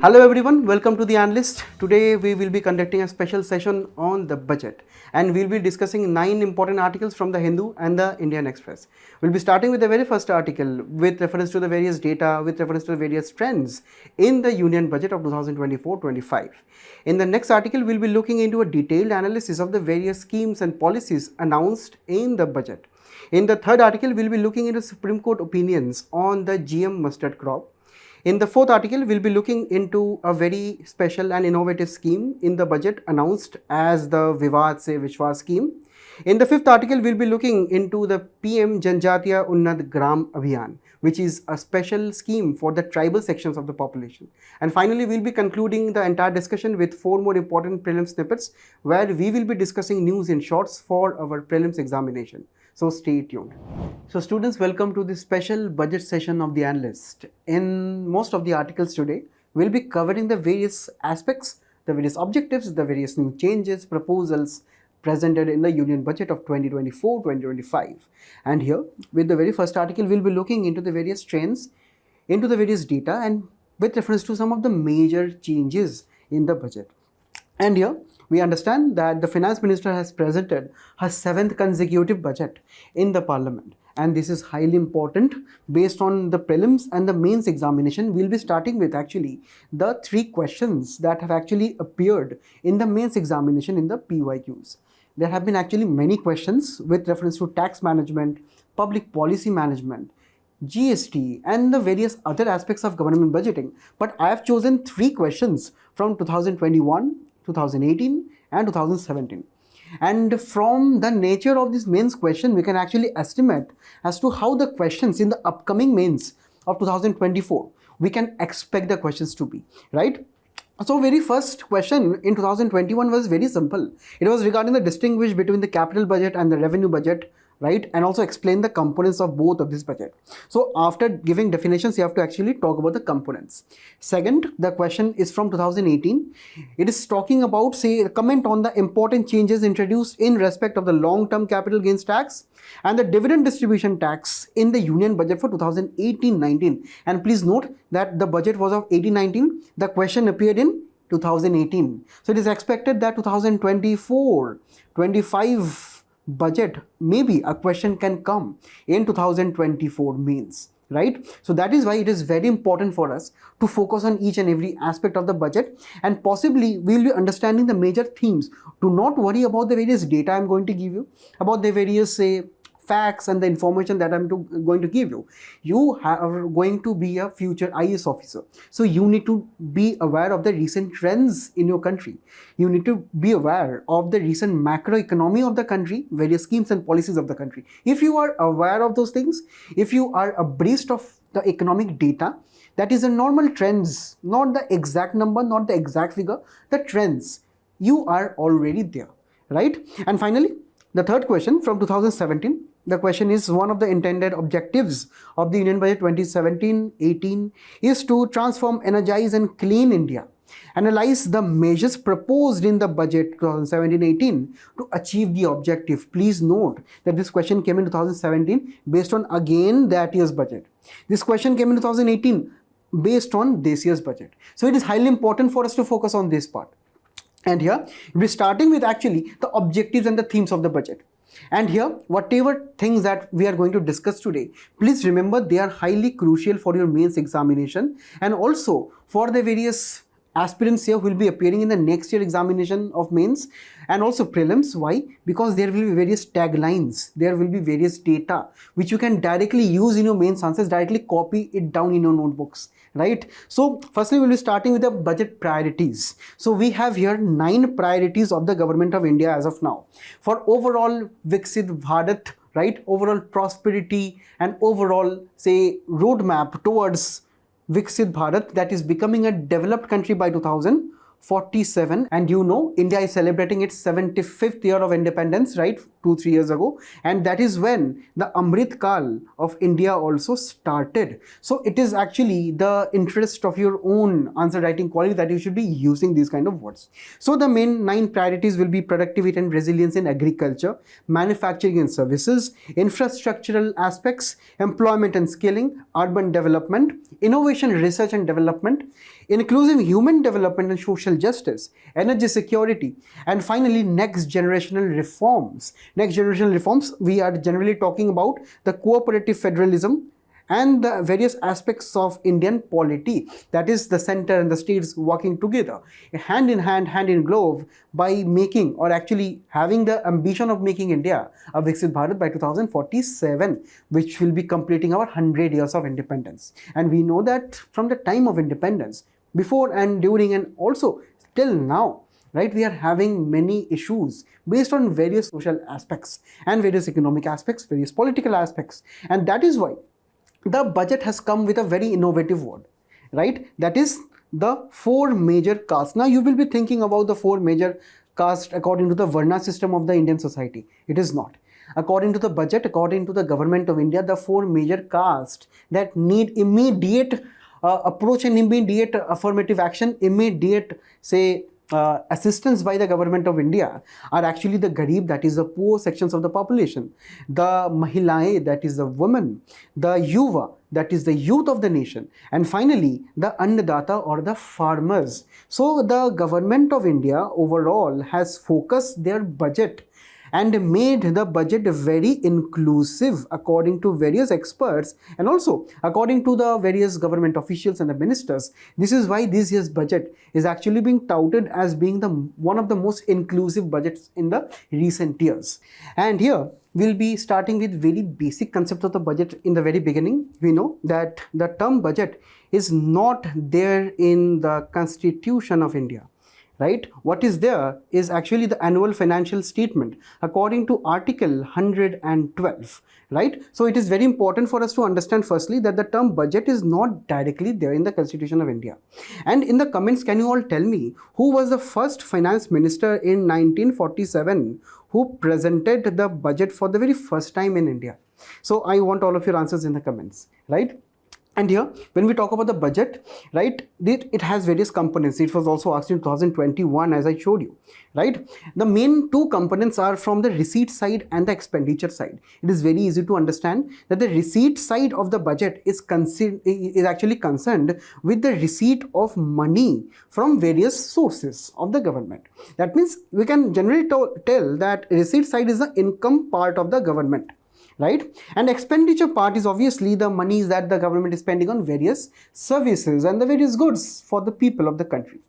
Hello everyone, welcome to the Analyst. Today we will be conducting a special session on the budget and we'll be discussing 9 important articles from the Hindu and the Indian Express. We'll be starting with the very first article with reference to the various data, with reference to the various trends in the Union Budget of 2024-25. In the next article, we'll be looking into a detailed analysis of the various schemes and policies announced in the budget. In the third article, we'll be looking into Supreme Court opinions on the GM mustard crop. In the fourth article, we'll be looking into a very special and innovative scheme in the budget announced as the Vivad se Vishwas scheme. In the fifth article, we'll be looking into the PM Janjatiya Unnat Abhiyan, which is a special scheme for the tribal sections of the population. And finally, we'll be concluding the entire discussion with 4 more important prelim snippets where we will be discussing news in shorts for our prelims examination. So stay tuned. So students, welcome to this special budget session of the Analyst. In most of the articles today, we'll be covering the various aspects, the various objectives, the various new changes, proposals presented in the Union Budget of 2024-2025. And here, with the very first article, we'll be looking into the various trends, into the various data, and with reference to some of the major changes in the budget. And here, we understand that the Finance Minister has presented her 7th consecutive budget in the Parliament. And this is highly important based on the prelims and the mains examination. We'll be starting with actually the 3 questions that have actually appeared in the mains examination in the PYQs. There have been actually many questions with reference to tax management, public policy management, GST and the various other aspects of government budgeting. But I have chosen 3 questions from 2021, 2018 and 2017. And from the nature of this mains question, we can actually estimate as to how the questions in the upcoming mains of 2024, we can expect the questions to be, right? So very first question in 2021 was very simple. It was regarding the distinguish between the capital budget and the revenue budget, right? And also explain the components of both of this budget. So after giving definitions, you have to actually talk about the components. Second, the question is from 2018. It is talking about, say, comment on the important changes introduced in respect of the long-term capital gains tax and the dividend distribution tax in the Union Budget for 2018-19. And please note that the budget was of 18-19. The question appeared in 2018. So it is expected that 2024-25 budget, maybe a question can come in 2024 means, right? So that is why it is very important for us to focus on each and every aspect of the budget, and possibly we will be understanding the major themes. Do not worry about the various data I'm going to give you, about the various, say, facts and the information that I'm going to give you. You are going to be a future IAS officer. So you need to be aware of the recent trends in your country. You need to be aware of the recent macroeconomy of the country, various schemes and policies of the country. If you are aware of those things, if you are abreast of the economic data, that is the normal trends, not the exact number, not the exact figure, the trends, you are already there, right? And finally, the third question from 2017, the question is one of the intended objectives of the Union Budget 2017-18 is to transform, energize and clean India. Analyze the measures proposed in the budget 2017-18 to achieve the objective. Please note that this question came in 2017 based on again that year's budget. This question came in 2018 based on this year's budget. So it is highly important for us to focus on this part. And here we're starting with actually the objectives and the themes of the budget. And here, whatever things that we are going to discuss today, please remember they are highly crucial for your mains examination and also for the various aspirants here who will be appearing in the next year examination of mains and also prelims. Why? Because there will be various taglines, there will be various data which you can directly use in your mains answers, directly copy it down in your notebooks, right? So firstly, we'll be starting with the budget priorities. So we have here 9 priorities of the government of India as of now for overall Viksit Bharat, right? Overall prosperity and overall, say, roadmap towards Viksit Bharat, that is becoming a developed country by 2040. 1947, and you know India is celebrating its 75th year of independence, right, 2-3 years ago, and that is when the Amrit Kal of India also started. So it is actually the interest of your own answer writing quality that you should be using these kind of words. So the main 9 priorities will be productivity and resilience in agriculture, manufacturing and services, infrastructural aspects, employment and skilling, urban development, innovation, research and development, inclusive human development and social justice, energy security, and finally next generational reforms. Next generational reforms, we are generally talking about the cooperative federalism and the various aspects of Indian polity, that is the center and the states working together hand in hand, hand in glove, by making, or actually having the ambition of making India a Viksit Bharat by 2047, which will be completing our 100 years of independence. And we know that from the time of independence, before and during and also till now, right, we are having many issues based on various social aspects and various economic aspects, various political aspects, and that is why the budget has come with a very innovative word, right? That is the 4 major castes. Now you will be thinking about the 4 major castes according to the Varna system of the Indian society. It is not. According to the budget, according to the government of India, the 4 major castes that need immediate approach and immediate affirmative action, immediate, say, assistance by the government of India are actually the Garib, that is the poor sections of the population, the Mahilaye, that is the women, the Yuva, that is the youth of the nation, and finally the Annadata or the farmers. So the government of India overall has focused their budget and made the budget very inclusive according to various experts and also according to the various government officials and the ministers. This is why this year's budget is actually being touted as being one of the most inclusive budgets in the recent years. And here we'll be starting with very basic concept of the budget. In the very beginning, we know that the term budget is not there in the Constitution of India. Right? What is there is actually the annual financial statement according to Article 112. Right? So it is very important for us to understand firstly that the term budget is not directly there in the Constitution of India. And in the comments, can you all tell me who was the first finance minister in 1947 who presented the budget for the very first time in India? So I want all of your answers in the comments. Right? And here, when we talk about the budget, right, it has various components. It was also asked in 2021, as I showed you, right? The main 2 components are from the receipt side and the expenditure side. It is very easy to understand that the receipt side of the budget is actually concerned with the receipt of money from various sources of the government. That means we can generally tell that receipt side is the income part of the government. Right? And expenditure part is obviously the monies that the government is spending on various services and the various goods for the people of the country.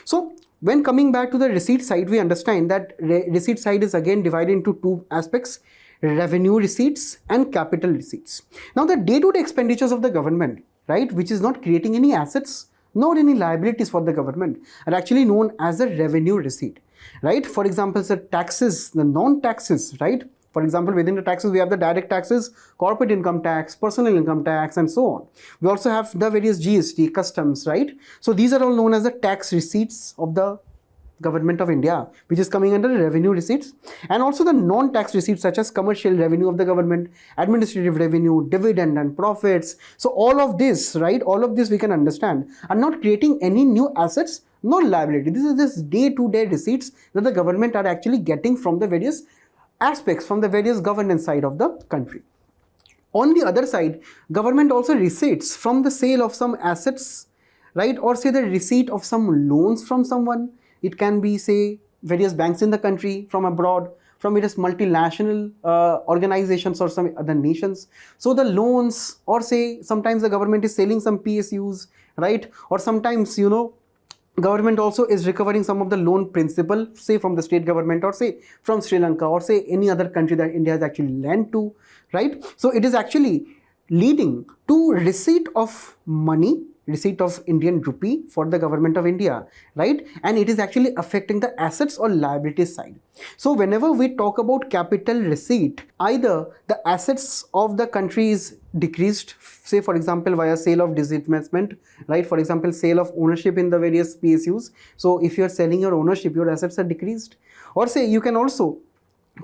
So when coming back to the receipt side, we understand that receipt side is again divided into 2 aspects: revenue receipts and capital receipts. Now the day-to-day expenditures of the government, right, which is not creating any assets nor any liabilities for the government, are actually known as the revenue receipt. Right? For example, the taxes, the non-taxes, right? For example, within the taxes, we have the direct taxes, corporate income tax, personal income tax, and so on. We also have the various GST, customs, right? So these are all known as the tax receipts of the government of India, which is coming under revenue receipts, and also the non-tax receipts such as commercial revenue of the government, administrative revenue, dividend and profits. So all of this, right, all of this we can understand are not creating any new assets nor liability. This is just day-to-day receipts that the government are actually getting from the various aspects, from the various governance side of the country. On the other side, government also receipts from the sale of some assets, right, or say the receipt of some loans from someone. It can be, say, various banks in the country, from abroad, from various multinational organizations or some other nations. So the loans, or say sometimes the government is selling some PSUs, right, or sometimes, you know, government also is recovering some of the loan principal, say from the state government, or say from Sri Lanka, or say any other country that India has actually lent to, right? So it is actually leading to receipt of money receipt of Indian rupee for the government of India, right? And it is actually affecting the assets or liabilities side. So whenever we talk about capital receipt, either the assets of the country is decreased, say for example via sale of disinvestment, right? For example, sale of ownership in the various PSUs. So if you are selling your ownership, your assets are decreased. Or say you can also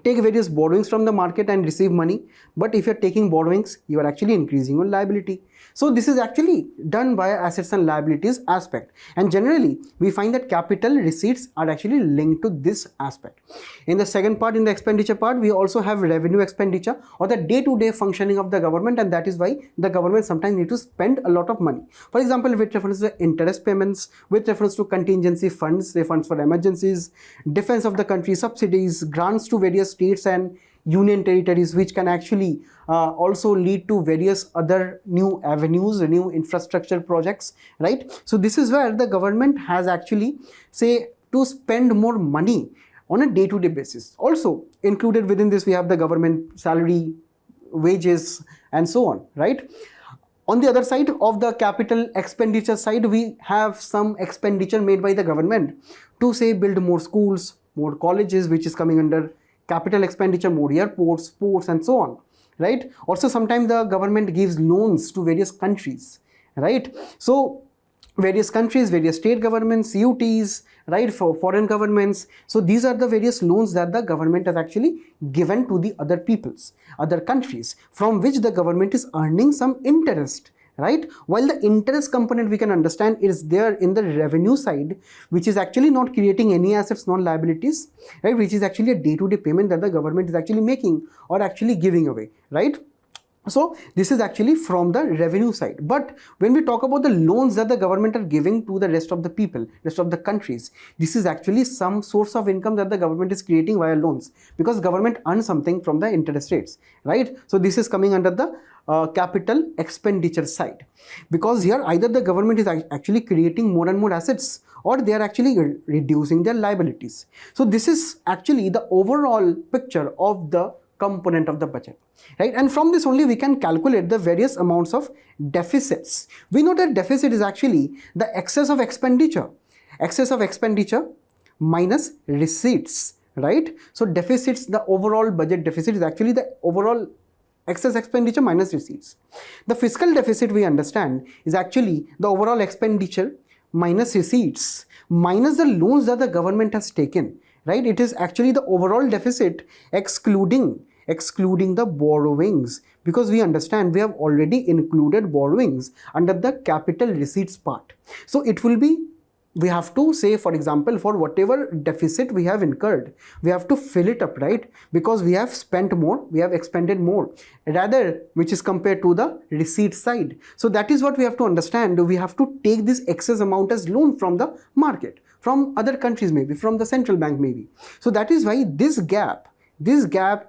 take various borrowings from the market and receive money, but if you're taking borrowings, you are actually increasing your liability. So this is actually done by assets and liabilities aspect, and generally we find that capital receipts are actually linked to this aspect. In the second part, in the expenditure part, we also have revenue expenditure or the day-to-day functioning of the government, and that is why the government sometimes need to spend a lot of money. For example, with reference to interest payments, with reference to contingency funds, say funds for emergencies, defense of the country, subsidies, grants to various states and union territories, which can actually also lead to various other new avenues, new infrastructure projects, right? So this is where the government has actually, say, to spend more money on a day-to-day basis. Also included within this, we have the government salary, wages, and so on, right? On the other side of the capital expenditure side, we have some expenditure made by the government to, say, build more schools, more colleges, which is coming under capital expenditure, more airports, ports, and so on, right? Also sometimes the government gives loans to various countries, right? So various countries, various state governments, UTs, right, for foreign governments. So these are the various loans that the government has actually given to the other peoples, other countries, from which the government is earning some interest, right? While the interest component we can understand is there in the revenue side, which is actually not creating any assets, non liabilities, right? Which is actually a day-to-day payment that the government is actually making or actually giving away, right? So this is actually from the revenue side. But when we talk about the loans that the government are giving to the rest of the people, rest of the countries, this is actually some source of income that the government is creating via loans, because government earns something from the interest rates, right? So this is coming under the capital expenditure side, because here either the government is actually creating more and more assets, or they are actually reducing their liabilities. So this is actually the overall picture of the component of the budget, right? And from this only we can calculate the various amounts of deficits. We know that deficit is actually the excess of expenditure minus receipts, right? So deficits, the overall budget deficit is actually the overall excess expenditure minus receipts. The fiscal deficit, we understand, is actually the overall expenditure minus receipts minus the loans that the government has taken, right? It is actually the overall deficit excluding the borrowings, because we understand we have already included borrowings under the capital receipts part. So it will be, we have to say, for example, for whatever deficit we have incurred, we have to fill it up, right? Because we have spent more, we have expended more, rather, which is compared to the receipt side. So that is what we have to understand. We have to take this excess amount as loan from the market, from other countries, maybe from the central bank, maybe. So that is why this gap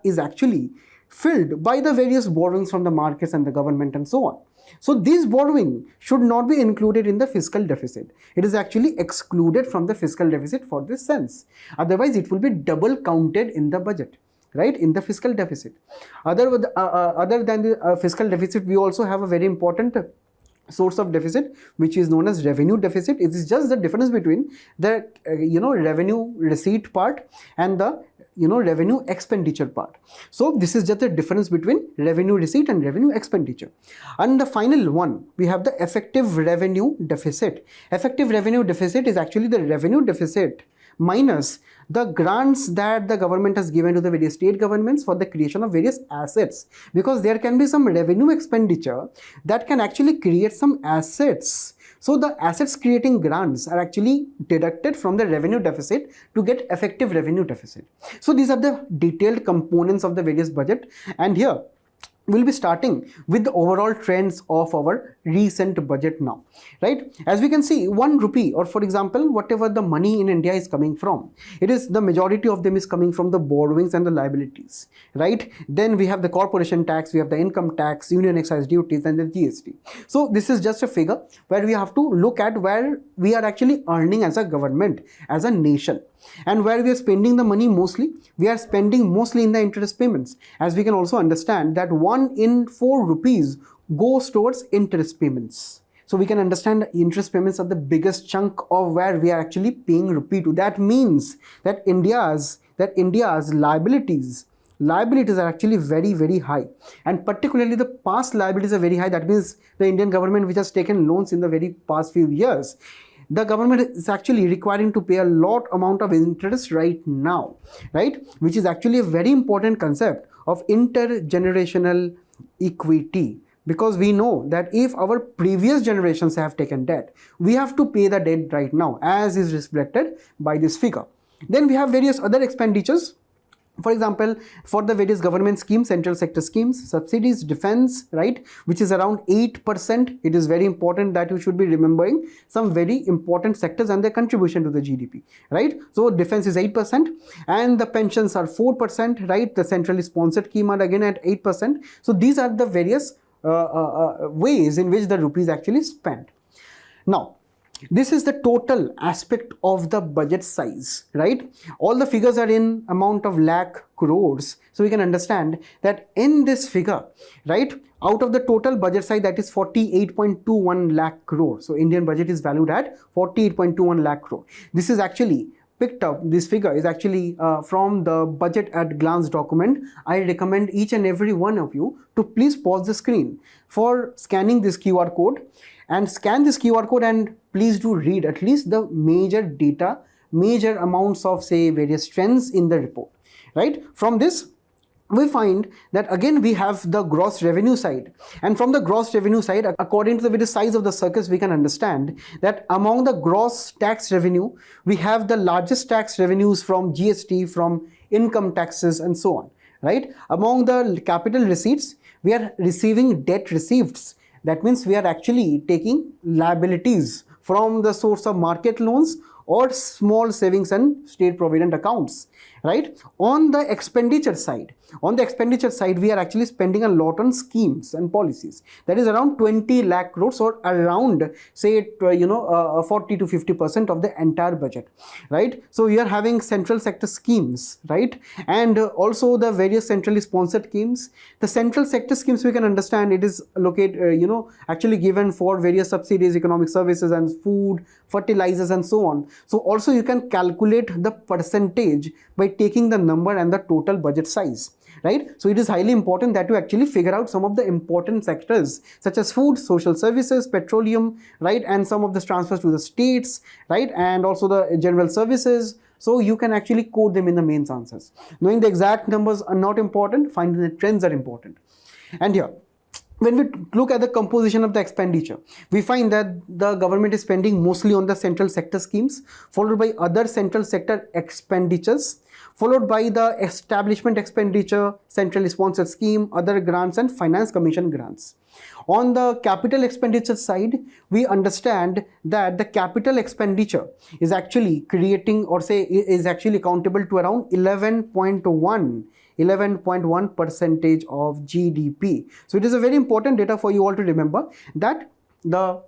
is actually filled by the various borrowings from the markets and the government and so on. So this borrowing should not be included in the fiscal deficit. It is actually excluded from the fiscal deficit for this sense. Otherwise, it will be double counted in the budget, right? In the fiscal deficit. Other than the fiscal deficit, we also have a very important source of deficit, which is known as revenue deficit. It is just the difference between the revenue receipt part and the revenue expenditure part. So this is just the difference between revenue receipt and revenue expenditure. And the final one, we have the effective revenue deficit. Effective revenue deficit is actually the revenue deficit minus the grants that the government has given to the various state governments for the creation of various assets, because there can be some revenue expenditure that can actually create some assets. So the assets creating grants are actually deducted from the revenue deficit to get effective revenue deficit. So these are the detailed components of the various budget, and here we'll be starting with the overall trends of our recent budget now, right? As we can see, 1 rupee, or for example, whatever the money in India is coming from, it is the majority of them is coming from the borrowings and the liabilities, right? Then we have the corporation tax, we have the income tax, union excise duties, and the GST. So this is just a figure where we have to look at where we are actually earning as a government, as a nation. And where we are spending the money mostly, we are spending mostly in the interest payments. As we can also understand that 1 in 4 rupees goes towards interest payments. So we can understand the interest payments are the biggest chunk of where we are actually paying rupee to. That means that India's liabilities are actually very, very high, and particularly the past liabilities are very high. That means the Indian government, which has taken loans in the very past few years, the government is actually requiring to pay a lot amount of interest right now, right? Which is actually a very important concept of intergenerational equity, because we know that if our previous generations have taken debt, we have to pay the debt right now, as is reflected by this figure. Then we have various other expenditures. For example, for the various government schemes, central sector schemes, subsidies, defense, right, which is around 8%. It is very important that you should be remembering some very important sectors and their contribution to the GDP, right? So defense is 8%, and the pensions are 4%, right? The centrally sponsored scheme are again at 8%. So these are the various ways in which the rupee is actually spent. Now, this is the total aspect of the budget size, right? All the figures are in amount of lakh crores. So we can understand that in this figure, right, out of the total budget size, that is 48.21 lakh crore. So Indian budget is valued at 48.21 lakh crore. This is actually picked up, this figure is actually from the budget at glance document. I recommend each and every one of you to please pause the screen for scanning this QR code, and scan this QR code, and please do read at least the major data, major amounts of, say, various trends in the report, right? From this, we find that again we have the gross revenue side, and from the gross revenue side, according to the various size of the circles, we can understand that among the gross tax revenue, we have the largest tax revenues from GST, from income taxes, and so on, right? Among the capital receipts, we are receiving debt receipts. That means we are actually taking liabilities from the source of market loans or small savings and state provident accounts, right? On the expenditure side, we are actually spending a lot on schemes and policies. That is around 20 lakh crores, or around, say, 40 to 50% of the entire budget, right? So we are having central sector schemes, right? And also the various centrally sponsored schemes. The central sector schemes, we can understand it is located, actually given for various subsidies, economic services, and food, fertilizers, and so on. So also you can calculate the percentage by taking the number and the total budget size, right? So it is highly important that you actually figure out some of the important sectors such as food, social services, petroleum, right? And some of the transfers to the states, right? And also the general services. So you can actually code them in the mains answers. Knowing the exact numbers are not important, finding the trends are important. And here, when we look at the composition of the expenditure, we find that the government is spending mostly on the central sector schemes, followed by other central sector expenditures, followed by the establishment expenditure, centrally sponsored scheme, other grants, and finance commission grants. On the capital expenditure side, we understand that the capital expenditure is actually creating, or say is actually accountable to around 11.1% of GDP. So it is a very important data for you all to remember that the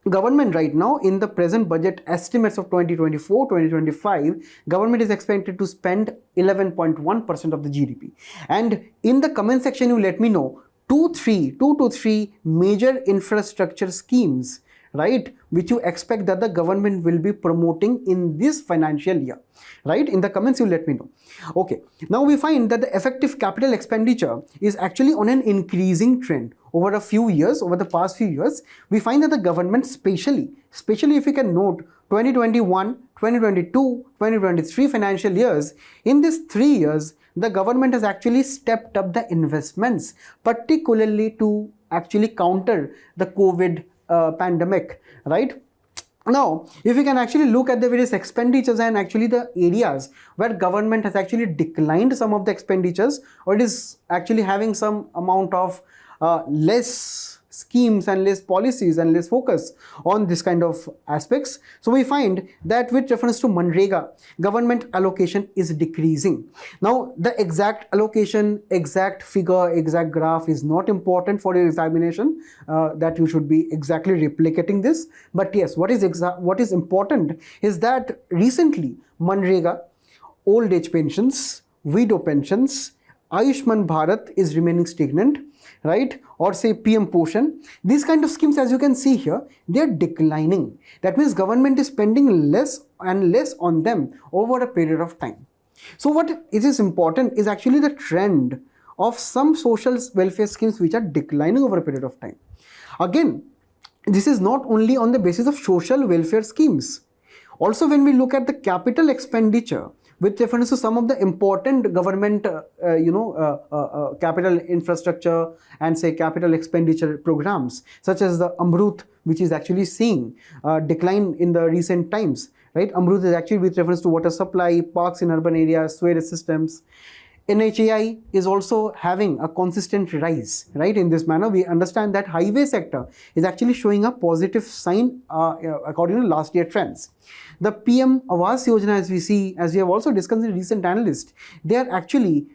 government right now, in the present budget estimates of 2024-2025, government is expected to spend 11.1% of the GDP. And in the comment section, you let me know two to three major infrastructure schemes, right, which you expect that the government will be promoting in this financial year, right? In the comments, you let me know. Okay, now we find that the effective capital expenditure is actually on an increasing trend over a few years. Over the past few years, we find that the government, especially if you can note 2021, 2022, 2023 financial years, in these 3 years, the government has actually stepped up the investments, particularly to actually counter the COVID pandemic, right? Now, if we can actually look at the various expenditures and actually the areas where government has actually declined some of the expenditures, or it is actually having some amount of less schemes and less policies and less focus on this kind of aspects. So we find that with reference to Manrega, government allocation is decreasing. Now, the exact allocation, exact figure, exact graph is not important for your examination, that you should be exactly replicating this. But yes, what is important is that recently Manrega, old age pensions, widow pensions, Ayushman Bharat is remaining stagnant, right, or say PM Poshan, these kind of schemes, as you can see here, they are declining. That means government is spending less and less on them over a period of time. So what is important is actually the trend of some social welfare schemes which are declining over a period of time. Again, this is not only on the basis of social welfare schemes. Also, when we look at the capital expenditure with reference to some of the important government, capital infrastructure and say capital expenditure programs, such as the Amrut, which is actually seeing decline in the recent times, right? Amrut is actually with reference to water supply, parks in urban areas, sewage systems. NHAI is also having a consistent rise, right? In this manner, we understand that highway sector is actually showing a positive sign according to last year trends. The PM Awas Yojana, as we see, as we have also discussed in recent Analyst, they are actually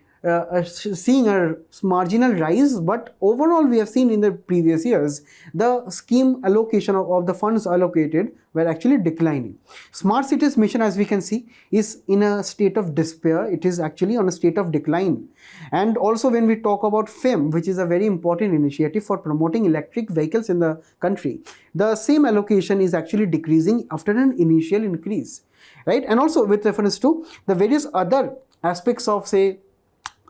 seeing a marginal rise, but overall we have seen in the previous years the scheme allocation of the funds allocated were actually declining. Smart cities mission, as we can see, is in a state of despair. It is actually on a state of decline. And also when we talk about FEM, which is a very important initiative for promoting electric vehicles in the country, the same allocation is actually decreasing after an initial increase, right? And also with reference to the various other aspects of say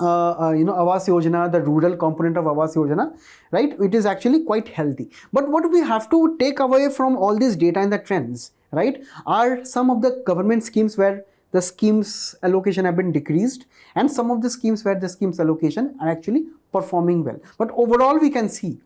Awas Yojana, the rural component of Awas Yojana, right? It is actually quite healthy. But what we have to take away from all this data and the trends, right, are some of the government schemes where the schemes allocation have been decreased and some of the schemes where the schemes allocation are actually performing well. But overall we can see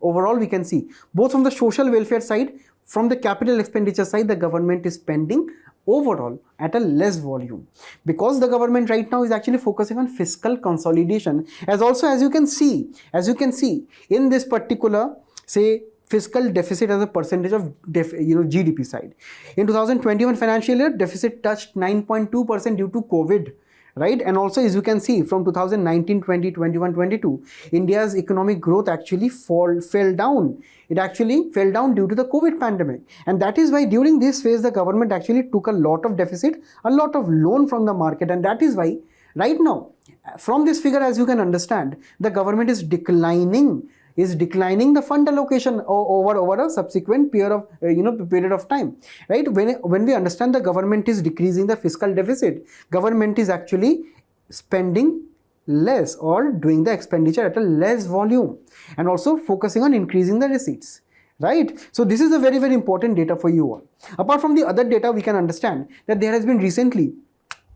both from the social welfare side, from the capital expenditure side, the government is spending overall at a less volume, because the government right now is actually focusing on fiscal consolidation, as you can see in this particular say fiscal deficit as a percentage of GDP side. In 2021 financial year, deficit touched 9.2% due to COVID, right? And also as you can see from 2019, 20, 21, 22, India's economic growth actually fell down. It actually fell down due to the COVID pandemic. And that is why during this phase, the government actually took a lot of deficit, a lot of loan from the market. And that is why right now, from this figure, as you can understand, the government is declining the fund allocation over a subsequent period of time, right? When we understand the government is decreasing the fiscal deficit, government is actually spending less or doing the expenditure at a less volume and also focusing on increasing the receipts, right? So this is a very, very important data for you all. Apart from the other data, we can understand that there has been recently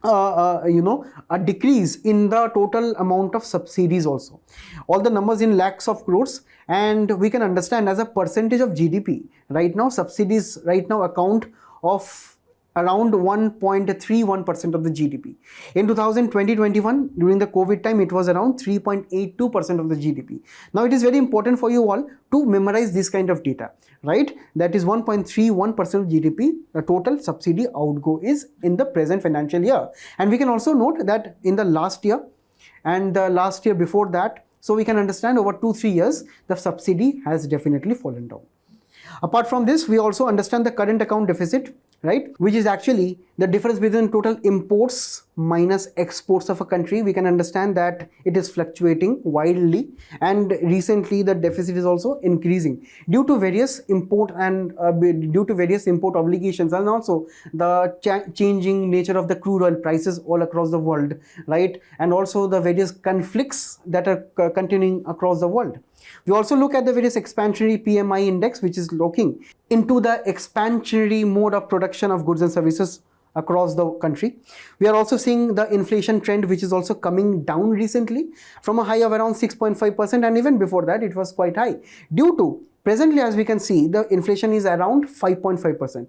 a decrease in the total amount of subsidies also. All the numbers in lakhs of crores, and we can understand as a percentage of GDP, right now subsidies right now account of around 1.31% of the GDP. In 2020-21, during the COVID time, it was around 3.82% of the GDP. Now it is very important for you all to memorize this kind of data, right? That is 1.31% of GDP, the total subsidy outgo is in the present financial year. And we can also note that in the last year and the last year before that, so we can understand over 2-3 years, the subsidy has definitely fallen down. Apart from this, we also understand the current account deficit, right, which is actually the difference between total imports minus exports of a country. We can understand that it is fluctuating wildly, and recently the deficit is also increasing due to various import and due to various import obligations, and also the changing nature of the crude oil prices all across the world, right, and also the various conflicts that are continuing across the world. We also look at the various expansionary PMI index, which is looking into the expansionary mode of production of goods and services across the country. We are also seeing the inflation trend, which is also coming down recently from a high of around 6.5%, and even before that it was quite high. Due to presently, as we can see, the inflation is around 5.5%.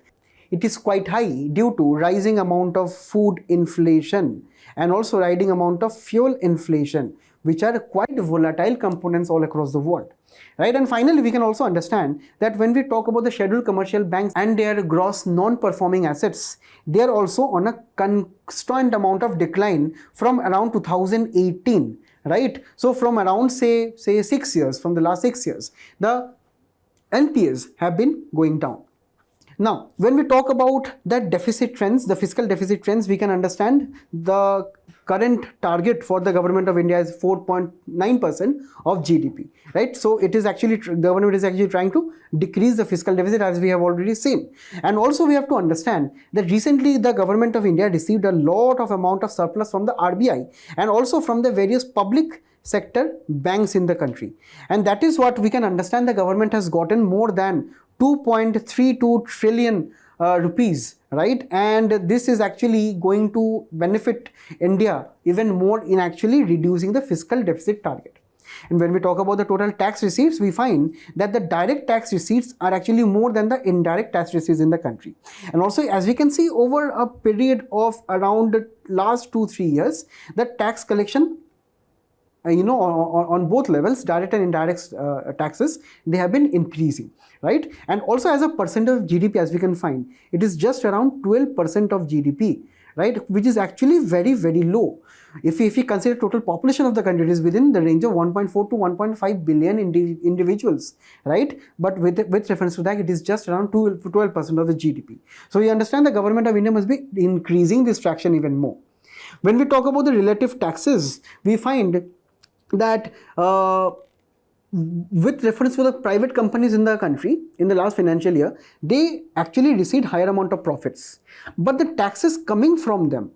It is quite high due to rising amount of food inflation and also rising amount of fuel inflation, which are quite volatile components all across the world, right? And finally, we can also understand that when we talk about the scheduled commercial banks and their gross non-performing assets, they are also on a constant amount of decline from around 2018, right? So from around say 6 years, from the last 6 years, the NPAs have been going down. Now, when we talk about the deficit trends, the fiscal deficit trends, we can understand the current target for the government of India is 4.9% of GDP, right? So it is actually, government is actually trying to decrease the fiscal deficit, as we have already seen. And also we have to understand that recently the government of India received a lot of amount of surplus from the RBI and also from the various public sector banks in the country. And that is what we can understand, the government has gotten more than 2.32 trillion rupees, right? And this is actually going to benefit India even more in actually reducing the fiscal deficit target. And when we talk about the total tax receipts, we find that the direct tax receipts are actually more than the indirect tax receipts in the country. And also, as we can see, over a period of around the last 2-3 years, the tax collection, on both levels, direct and indirect taxes, they have been increasing, right? And also as a percent of GDP, as we can find, it is just around 12% of GDP, right? Which is actually very, very low. If we consider total population of the country, it is within the range of 1.4 to 1.5 billion individuals, right? But with reference to that, it is just around 12% of the GDP. So we understand the government of India must be increasing this fraction even more. When we talk about the relative taxes, we find that with reference to the private companies in the country in the last financial year, they actually received higher amount of profits, but the taxes coming from them,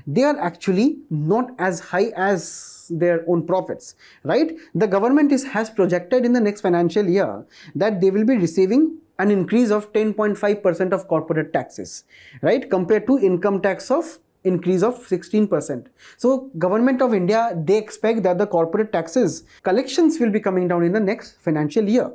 they are actually not as high as their own profits, right? The government has projected in the next financial year that they will be receiving an increase of 10.5% of corporate taxes, right, compared to income tax of increase of 16%. So government of India, they expect that the corporate taxes collections will be coming down in the next financial year.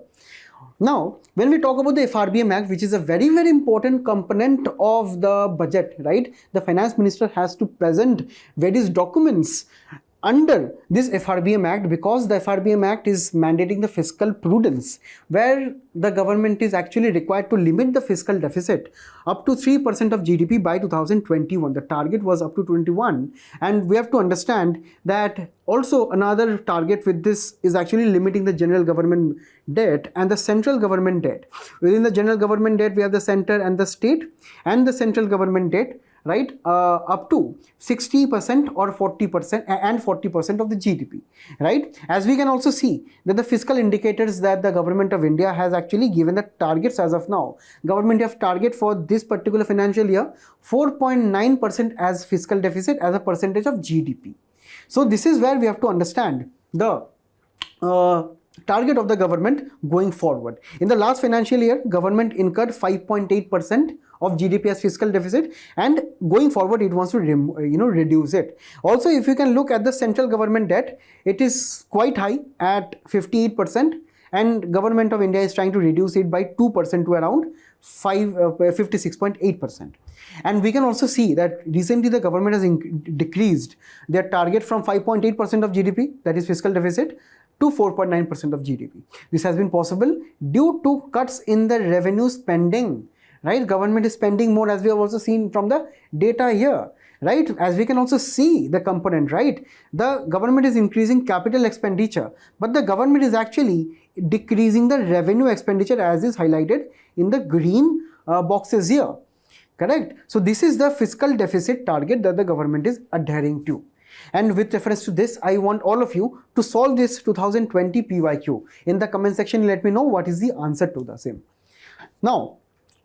Now, when we talk about the FRBM Act, which is a very, very important component of the budget, right? The finance minister has to present various documents under this FRBM Act, because the FRBM Act is mandating the fiscal prudence, where the government is actually required to limit the fiscal deficit up to 3% of GDP by 2021. The target was up to 21, and we have to understand that also another target with this is actually limiting the general government debt and the central government debt. Within the general government debt, we have the center and the state, and the central government debt, right, up to 60% or 40% and 40% of the GDP, right? As we can also see that the fiscal indicators that the government of India has actually given the targets as of now. Government have target for this particular financial year 4.9% as fiscal deficit as a percentage of GDP. So this is where we have to understand the target of the government going forward. In the last financial year, government incurred 5.8% of GDP as fiscal deficit, and going forward it wants to reduce it. Also, if you can look at the central government debt, it is quite high at 58%, and government of India is trying to reduce it by 2% to around 56.8%. And we can also see that recently the government has decreased their target from 5.8% of GDP, that is fiscal deficit, to 4.9% of GDP. This has been possible due to cuts in the revenue spending, right? Government is spending more, as we have also seen from the data here, right? As we can also see the component, right? The government is increasing capital expenditure, but the government is actually decreasing the revenue expenditure, as is highlighted in the green boxes here, correct? So this is the fiscal deficit target that the government is adhering to. And with reference to this, I want all of you to solve this 2020 PYQ. In the comment section, let me know what is the answer to the same. Now,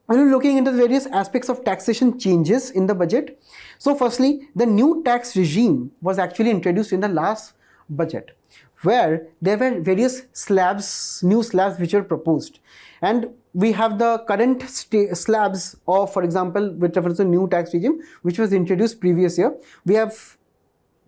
when you're looking into the various aspects of taxation changes in the budget, so firstly, the new tax regime was actually introduced in the last budget, where there were various slabs, new slabs which were proposed. And we have the current slabs of, for example, with reference to new tax regime, which was introduced previous year. We have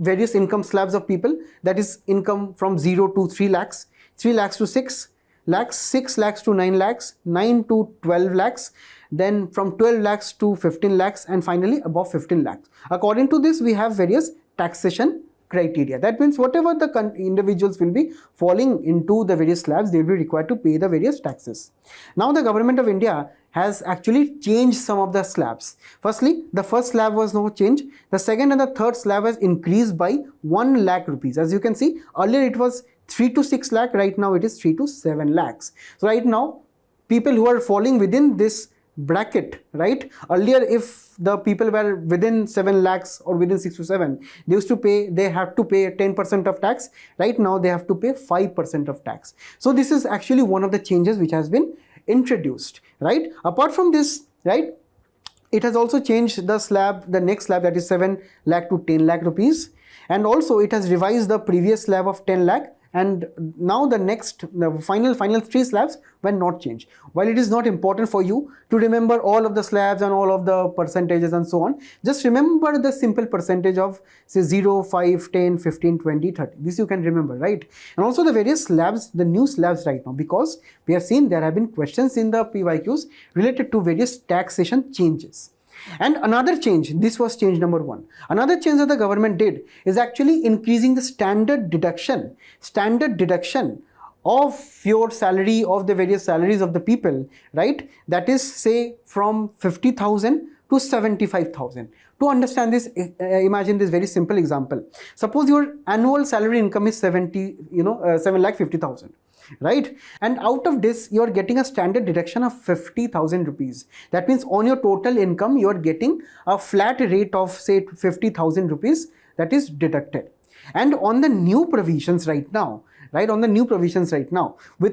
various income slabs of people, that is income from 0 to 3 lakhs, 3 lakhs to 6 lakhs, 6 lakhs to 9 lakhs, 9 to 12 lakhs, then from 12 lakhs to 15 lakhs, and finally above 15 lakhs. According to this, we have various taxation criteria. That means whatever the individuals will be falling into the various slabs, they will be required to pay the various taxes. Now the government of India has actually changed some of the slabs. Firstly, the first slab was no change. The second and the third slab has increased by 1 lakh rupees. As you can see, earlier it was 3 to 6 lakh, right now it is 3 to 7 lakhs. So right now, people who are falling within this bracket, right? Earlier, if the people were within 7 lakhs or within 6 to 7, they have to pay 10% of tax. Right now they have to pay 5% of tax. So this is actually one of the changes which has been introduced, right? Apart from this, right, it has also changed the slab, the next slab, that is 7 lakh to 10 lakh rupees, and also it has revised the previous slab of 10 lakh, and now the final 3 slabs were not changed. While it is not important for you to remember all of the slabs and all of the percentages and so on, just remember the simple percentage of say 0, 5, 10, 15, 20, 30. This you can remember, right? And also the various slabs, the new slabs right now, because we have seen there have been questions in the PYQs related to various taxation changes. And another change, this was change number 1. Another change that the government did is actually increasing the standard deduction of your salary, of the various salaries of the people, right? That is, say, from 50,000 to 75,000. To understand this, imagine this very simple example. Suppose your annual salary income is 7,50,000. Right? And out of this, you are getting a standard deduction of 50,000 rupees. That means on your total income, you are getting a flat rate of say 50,000 rupees that is deducted. And on the new provisions right now, with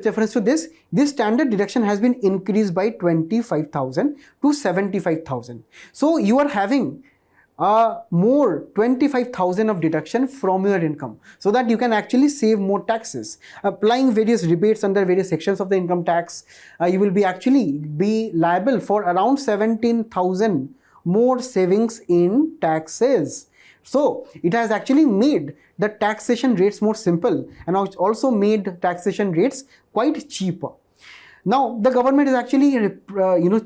reference to this standard deduction has been increased by 25,000 to 75,000. So you are having more 25,000 of deduction from your income, so that you can actually save more taxes. Applying various rebates under various sections of the income tax, you will be liable for around 17,000 more savings in taxes. So it has actually made the taxation rates more simple, and also made taxation rates quite cheaper. Now the government has actually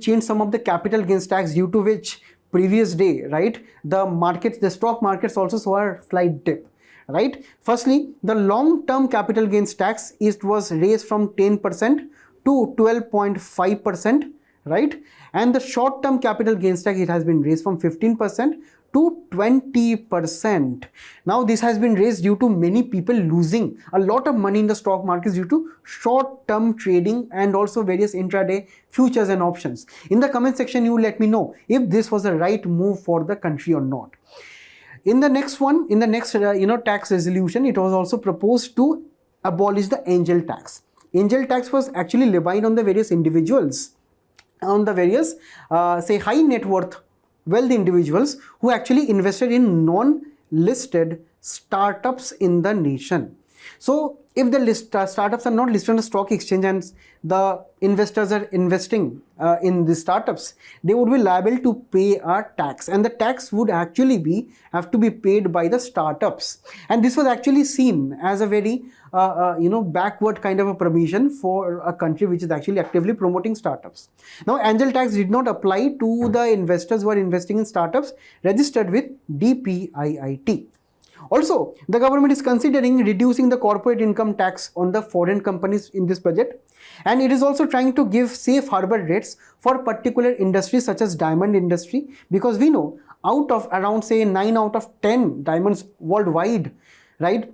changed some of the capital gains tax, due to which previous day, right, the stock markets also saw a slight dip, right? Firstly, the long-term capital gains tax was raised from 10% to 12.5%, right? And the short-term capital gains tax, it has been raised from 15% to 20%. Now this has been raised due to many people losing a lot of money in the stock markets due to short-term trading and also various intraday futures and options. In the comment section, you let me know if this was the right move for the country or not. In the next tax resolution, it was also proposed to abolish the angel tax. Angel tax was actually levied on the various individuals, on the various say high net worth wealthy individuals who actually invested in non-listed startups in the nation. So if the startups are not listed on the stock exchange and the investors are investing in the startups, they would be liable to pay a tax, and the tax would actually have to be paid by the startups. And this was actually seen as a very backward kind of a provision for a country which is actually actively promoting startups. Now angel tax did not apply to the investors who are investing in startups registered with DPIIT. Also, the government is considering reducing the corporate income tax on the foreign companies in this budget, and it is also trying to give safe harbor rates for particular industries such as diamond industry, because we know out of around say 9 out of 10 diamonds worldwide, right,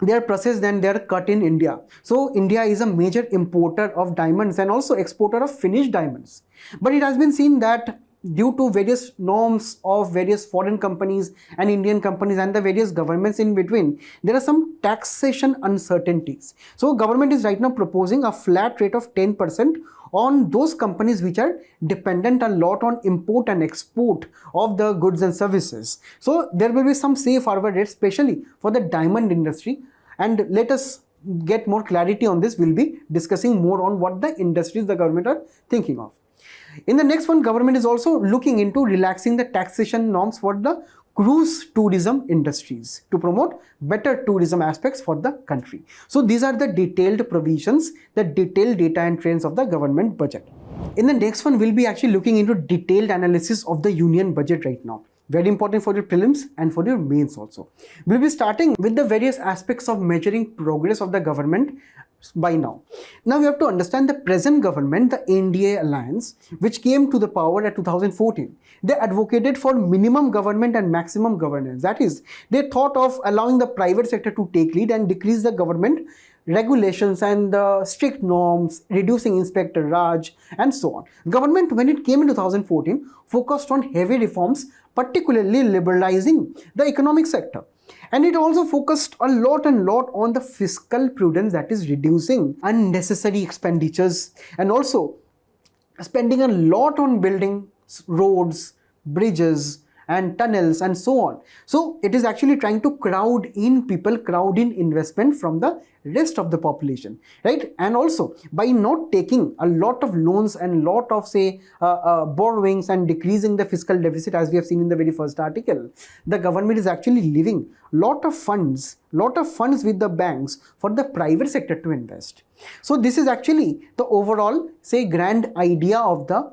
they are processed and they are cut in India. So India is a major importer of diamonds and also exporter of finished diamonds. But it has been seen that due to various norms of various foreign companies and Indian companies and the various governments in between, there are some taxation uncertainties. So government is right now proposing a flat rate of 10% on those companies which are dependent a lot on import and export of the goods and services. So there will be some safe harbor rates, especially for the diamond industry. And let us get more clarity on this. We'll be discussing more on what the industries the government are thinking of. In the next one, government is also looking into relaxing the taxation norms for the cruise tourism industries to promote better tourism aspects for the country. So these are the detailed provisions, the detailed data and trends of the government budget. In the next one, we'll be actually looking into detailed analysis of the union budget right now. Very important for your prelims and for your mains also. We'll be starting with the various aspects of measuring progress of the government by now. Now we have to understand the present government, the NDA alliance, which came to the power at 2014. They advocated for minimum government and maximum governance. That is, they thought of allowing the private sector to take lead and decrease the government regulations and the strict norms, reducing Inspector Raj, and so on. Government, when it came in 2014, focused on heavy reforms, particularly liberalizing the economic sector. And it also focused a lot on the fiscal prudence, that is reducing unnecessary expenditures, and also spending a lot on building roads, bridges, and tunnels, and so on. So it is actually trying to crowd in people, crowd in investment from the rest of the population, right? And also by not taking a lot of loans and lot of borrowings and decreasing the fiscal deficit, as we have seen in the very first article, the government is actually leaving lot of funds with the banks for the private sector to invest. So this is actually the overall grand idea of the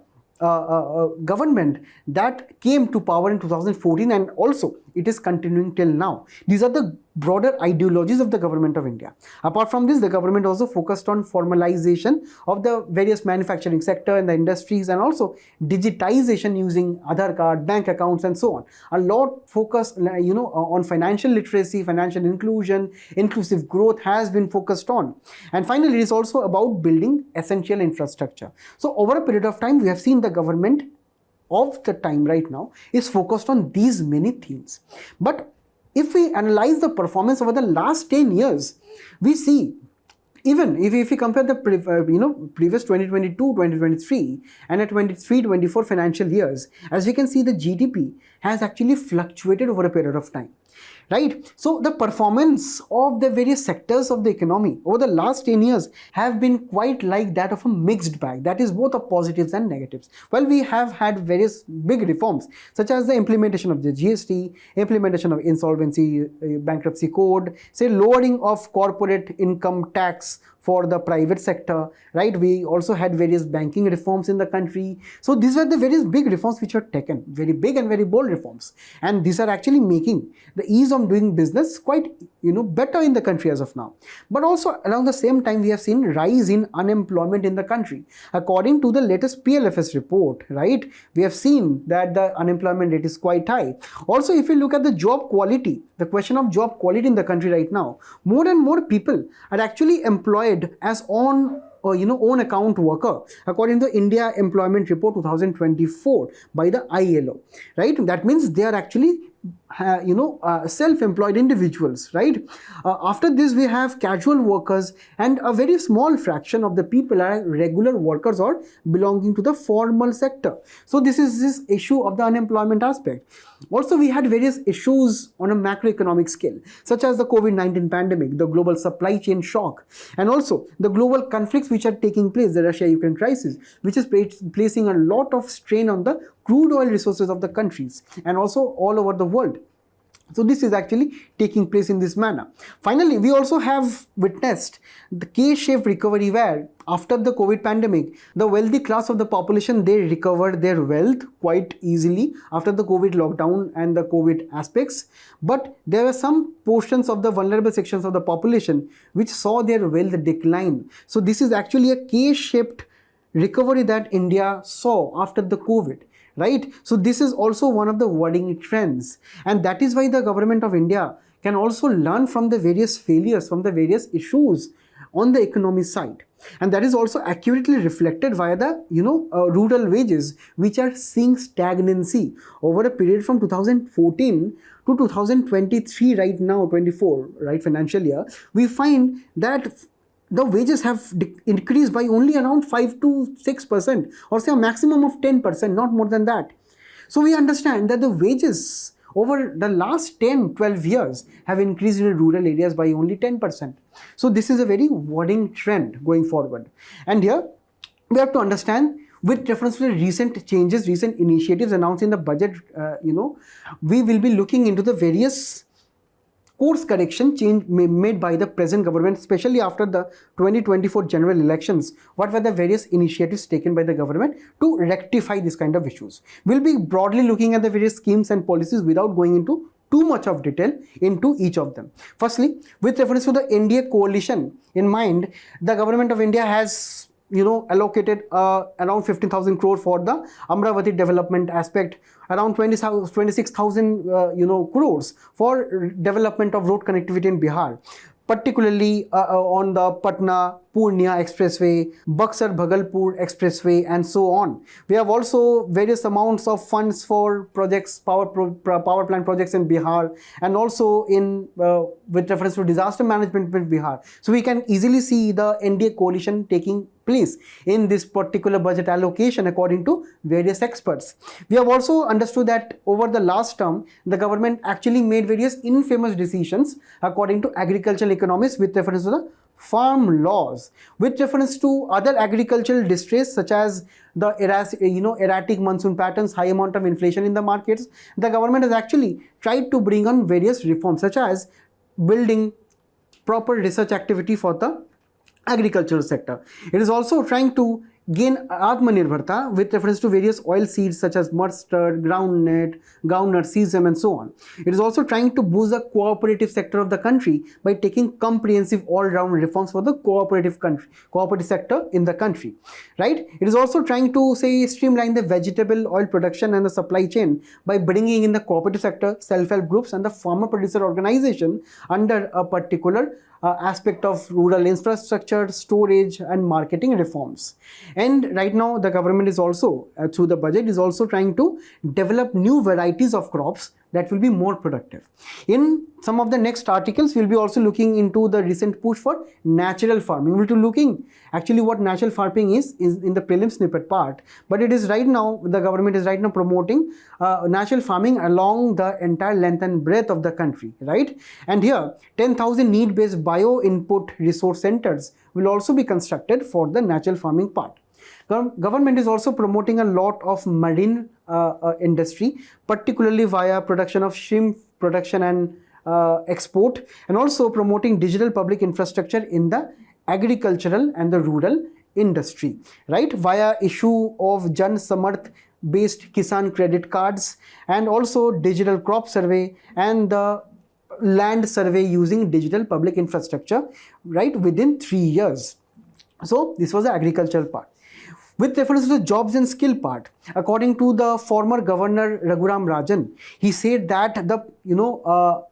government that came to power in 2014, and also it is continuing till now. These are the broader ideologies of the government of India. Apart from this, the government also focused on formalization of the various manufacturing sector and the industries, and also digitization using Aadhaar card, bank accounts, and so on. A lot focus on financial literacy, financial inclusion, inclusive growth has been focused on. And finally, it is also about building essential infrastructure. So over a period of time, we have seen the government of the time right now is focused on these many themes. But if we analyze the performance over the last 10 years, we see, even if we compare the previous 2022, 2023 and a 23-24 financial years, as we can see, the GDP has actually fluctuated over a period of time, right? So the performance of the various sectors of the economy over the last 10 years have been quite like that of a mixed bag, that is both of positives and negatives. Well, we have had various big reforms such as the implementation of the GST, implementation of insolvency bankruptcy code, lowering of corporate income tax for the private sector, right? We also had various banking reforms in the country. So these were the various big reforms which were taken, very big and very bold reforms, and these are actually making the ease of doing business quite better in the country as of now. But also around the same time, we have seen rise in unemployment in the country. According to the latest PLFS report, right, we have seen that the unemployment rate is quite high. Also, if you look at the job quality, the question of job quality in the country right now, more and more people are actually employed as own account worker, according to India Employment Report 2024 by the ILO, right? That means they are actually self-employed individuals, right? After this, we have casual workers, and a very small fraction of the people are regular workers or belonging to the formal sector. So this is this issue of the unemployment aspect. Also, we had various issues on a macroeconomic scale, such as the COVID-19 pandemic, the global supply chain shock, and also the global conflicts which are taking place, the Russia-Ukraine crisis, which is placing a lot of strain on the crude oil resources of the countries and also all over the world. So this is actually taking place in this manner. Finally, we also have witnessed the K-shaped recovery, where after the COVID pandemic, the wealthy class of the population, they recovered their wealth quite easily after the COVID lockdown and the COVID aspects. But there were some portions of the vulnerable sections of the population which saw their wealth decline. So this is actually a K-shaped recovery that India saw after the COVID. Right? So this is also one of the worrying trends, and that is why the government of India can also learn from the various failures, from the various issues on the economy side, and that is also accurately reflected via the rural wages, which are seeing stagnancy over a period from 2014 to 2023 right now, 24 right financial year. We find that the wages have increased by only around 5 to 6%, or say a maximum of 10%, not more than that. So we understand that the wages over the last 10-12 years have increased in rural areas by only 10%. So this is a very worrying trend going forward. And here we have to understand, with reference to the recent changes, recent initiatives announced in the budget, we will be looking into the various course correction change made by the present government, especially after the 2024 general elections. What were the various initiatives taken by the government to rectify this kind of issues? We'll be broadly looking at the various schemes and policies without going into too much of detail into each of them. Firstly, with reference to the NDA coalition in mind, the government of India has allocated around 15,000 crore for the Amravati development aspect, around 26,000 crores for development of road connectivity in Bihar. particularly on the Patna Purnia Expressway, Buxar Bhagalpur Expressway, and so on. We have also various amounts of funds for projects, power plant projects in Bihar, and also in with reference to disaster management with Bihar. So we can easily see the NDA coalition taking place in this particular budget allocation according to various experts. We have also understood that over the last term, the government actually made various infamous decisions according to agricultural economists with reference to the farm laws, with reference to other agricultural distress such as the erratic monsoon patterns, high amount of inflation in the markets. The government has actually tried to bring on various reforms such as building proper research activity for the agricultural sector. It is also trying to gain Atmanirbharta with reference to various oil seeds such as mustard, groundnut, sesame, and so on. It is also trying to boost the cooperative sector of the country by taking comprehensive all-round reforms for the cooperative sector in the country. Right? It is also trying to streamline the vegetable oil production and the supply chain by bringing in the cooperative sector, self-help groups, and the farmer producer organization under a particular aspect of rural infrastructure, storage, and marketing reforms. And right now the government is also through the budget is also trying to develop new varieties of crops that will be more productive. In some of the next articles, we'll be also looking into the recent push for natural farming. We'll be looking actually what natural farming is in the prelim snippet part. But it is right now, the government is right now promoting natural farming along the entire length and breadth of the country, right? And here, 10,000 need-based bio-input resource centers will also be constructed for the natural farming part. Government is also promoting a lot of marine industry, particularly via production of shrimp production and export, and also promoting digital public infrastructure in the agricultural and the rural industry, right? Via issue of Jan Samarth based Kisan credit cards, and also digital crop survey and the land survey using digital public infrastructure, right, within 3 years. So this was the agricultural part. With reference to the jobs and skill part, according to the former governor Raghuram Rajan, he said that the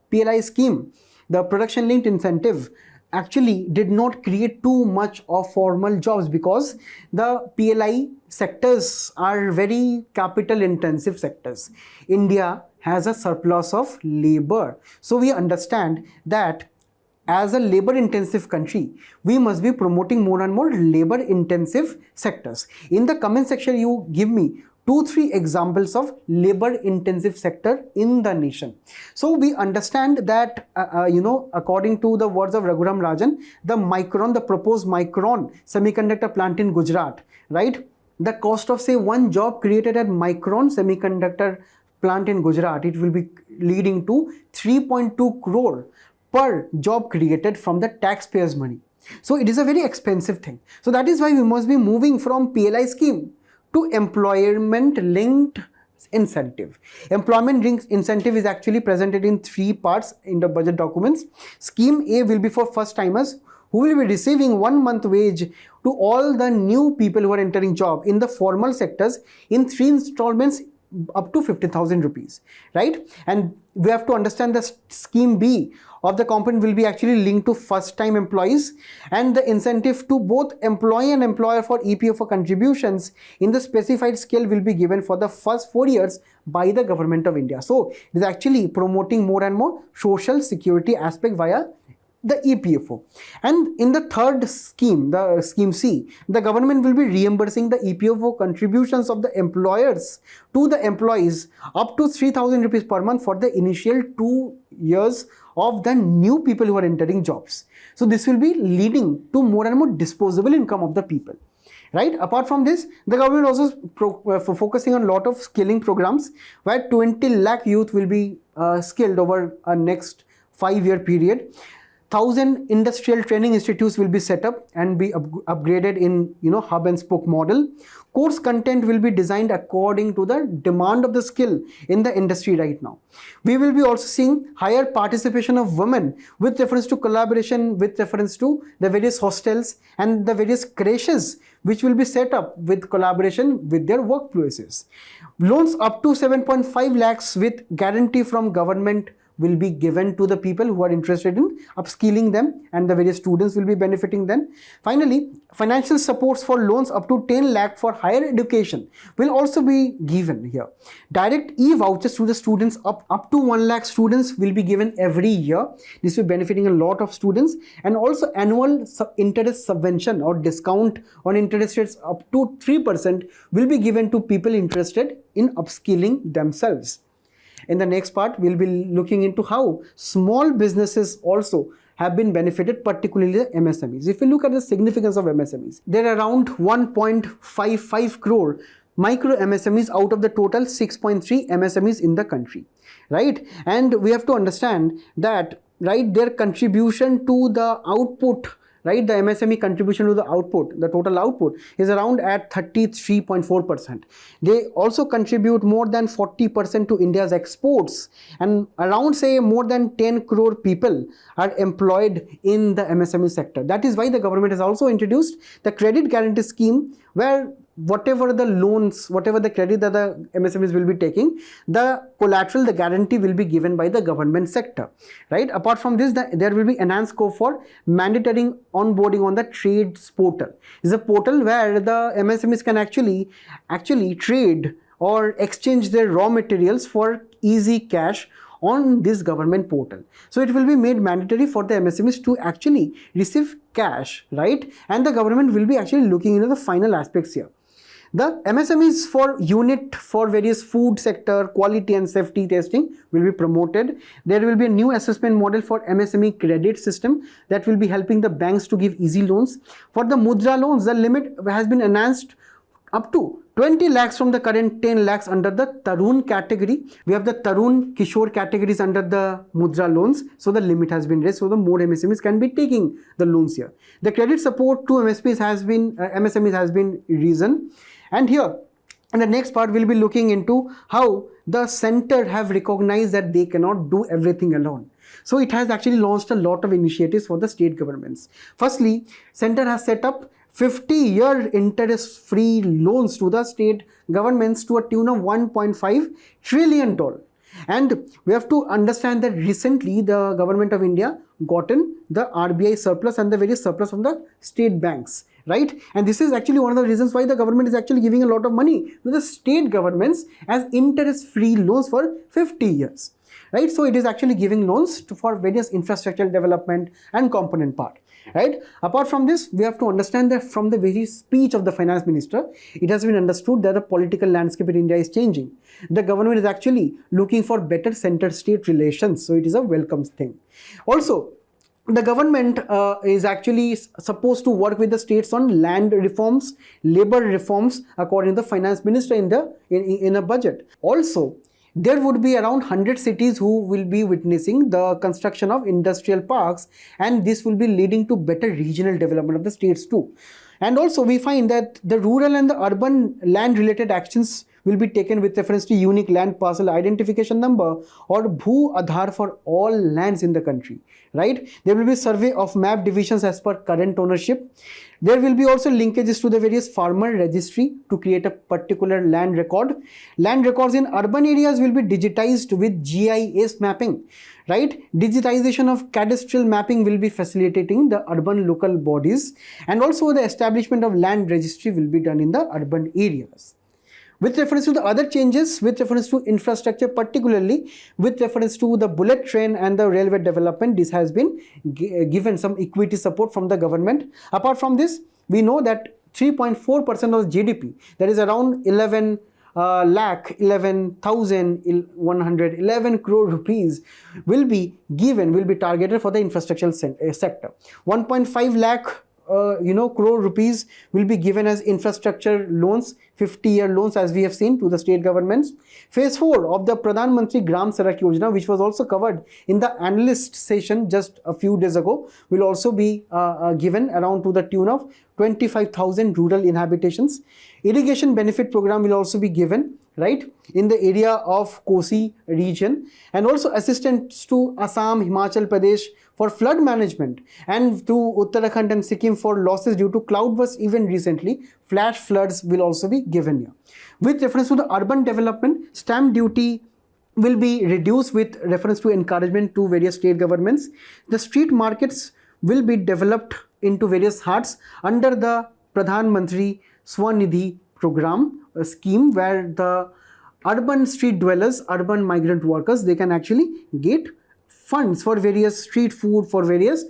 PLI scheme, the production linked incentive, actually did not create too much of formal jobs because the PLI sectors are very capital intensive sectors. India has a surplus of labor. So we understand that as a labor intensive country, we must be promoting more and more labor intensive sectors. In the comment section, you give me 2-3 examples of labor intensive sector in the nation. So we understand that according to the words of Raghuram Rajan, the proposed Micron semiconductor plant in Gujarat, right? The cost of one job created at Micron semiconductor plant in Gujarat, it will be leading to 3.2 crore per job created from the taxpayers' money. So it is a very expensive thing. So that is why we must be moving from PLI scheme to employment linked incentive. Employment linked incentive is actually presented in 3 parts in the budget documents. Scheme A will be for first timers who will be receiving 1 month wage to all the new people who are entering job in the formal sectors in 3 installments up to 50,000 rupees, right? And we have to understand the scheme B of the component will be actually linked to first time employees, and the incentive to both employee and employer for EPFO contributions in the specified scale will be given for the first 4 years by the government of India. So it is actually promoting more and more social security aspect via the EPFO. And in the third scheme, the scheme C, the government will be reimbursing the EPFO contributions of the employers to the employees up to 3,000 rupees per month for the initial 2 years of the new people who are entering jobs. So this will be leading to more and more disposable income of the people. Right? Apart from this, the government also focusing on a lot of skilling programs where 20 lakh youth will be skilled over a next 5-year period. 1,000 industrial training institutes will be set up and be upgraded in hub and spoke model. Course content will be designed according to the demand of the skill in the industry right now. We will be also seeing higher participation of women with reference to collaboration, with reference to the various hostels and the various creches which will be set up with collaboration with their workplaces. Loans up to 7.5 lakhs with guarantee from government will be given to the people who are interested in upskilling them, and the various students will be benefiting then. Finally, financial supports for loans up to 10 lakh for higher education will also be given here. Direct e-vouchers to the students up to 1 lakh students will be given every year. This will be benefiting a lot of students. And also annual interest subvention or discount on interest rates up to 3% will be given to people interested in upskilling themselves. In the next part, we'll be looking into how small businesses also have been benefited, particularly the MSMEs. If you look at the significance of MSMEs, there are around 1.55 crore micro MSMEs out of the total 6.3 MSMEs in the country, right? And we have to understand that, right, their contribution to the output, right, the MSME contribution to the output, the total output is around at 33.4%. They also contribute more than 40% to India's exports, and around, say, more than 10 crore people are employed in the MSME sector. That is why the government has also introduced the credit guarantee scheme, where whatever the loans, whatever the credit that the MSMEs will be taking, the collateral, the guarantee will be given by the government sector, right? Apart from this, there will be enhanced scope for mandatory onboarding on the trades portal. It's a portal where the MSMEs can actually trade or exchange their raw materials for easy cash on this government portal. So it will be made mandatory for the MSMEs to actually receive cash, right? And the government will be actually looking into the final aspects here. The MSMEs for unit for various food sector quality and safety testing will be promoted. There will be a new assessment model for MSME credit system that will be helping the banks to give easy loans. For the Mudra loans, the limit has been enhanced up to 20 lakhs from the current 10 lakhs under the Tarun category. We have the Tarun Kishore categories under the Mudra loans. So the limit has been raised, so the more MSMEs can be taking the loans here. The credit support to MSMEs has been risen. And here, in the next part, we'll be looking into how the center have recognized that they cannot do everything alone. So it has actually launched a lot of initiatives for the state governments. Firstly, center has set up 50-year interest-free loans to the state governments to a tune of $1.5 trillion. And we have to understand that recently the government of India gotten the RBI surplus and the various surplus from the state banks, right? And this is actually one of the reasons why the government is actually giving a lot of money to the state governments as interest-free loans for 50 years, right? So it is actually giving loans for various infrastructure development and component part, right? Apart from this, we have to understand that from the very speech of the finance minister, it has been understood that the political landscape in India is changing. The government is actually looking for better center-state relations, so it is a welcome thing. Also, the government is actually supposed to work with the states on land reforms, labor reforms, according to the finance minister in a budget. Also, there would be around 100 cities who will be witnessing the construction of industrial parks, and this will be leading to better regional development of the states too. And also we find that the rural and the urban land related actions will be taken with reference to unique land parcel identification number or Bhu Aadhaar for all lands in the country, right? There will be survey of map divisions as per current ownership. There will be also linkages to the various farmer registry to create a particular land record. Land records in urban areas will be digitized with GIS mapping, right? Digitization of cadastral mapping will be facilitating the urban local bodies, and also the establishment of land registry will be done in the urban areas. With reference to the other changes, with reference to infrastructure, particularly with reference to the bullet train and the railway development, this has been given some equity support from the government. Apart from this, we know that 3.4% of GDP, that is around 11,111 crore rupees will be targeted for the infrastructure sector. 1.5 lakh crore rupees will be given as infrastructure loans, 50-year loans, as we have seen, to the state governments. Phase 4 of the Pradhan Mantri Gram Sadak Yojana, which was also covered in the Analyst session just a few days ago, will also be given around to the tune of 25,000 rural inhabitations. Irrigation benefit program will also be given, right, in the area of Kosi region, and also assistance to Assam, Himachal Pradesh for flood management, and to Uttarakhand and Sikkim for losses due to cloudburst event recently. Flash floods will also be given here. With reference to the urban development, stamp duty will be reduced with reference to encouragement to various state governments. The street markets will be developed into various huts under the Pradhan Mantri Swanidhi program, a scheme where the urban street dwellers, urban migrant workers, they can actually get funds for various street food, for various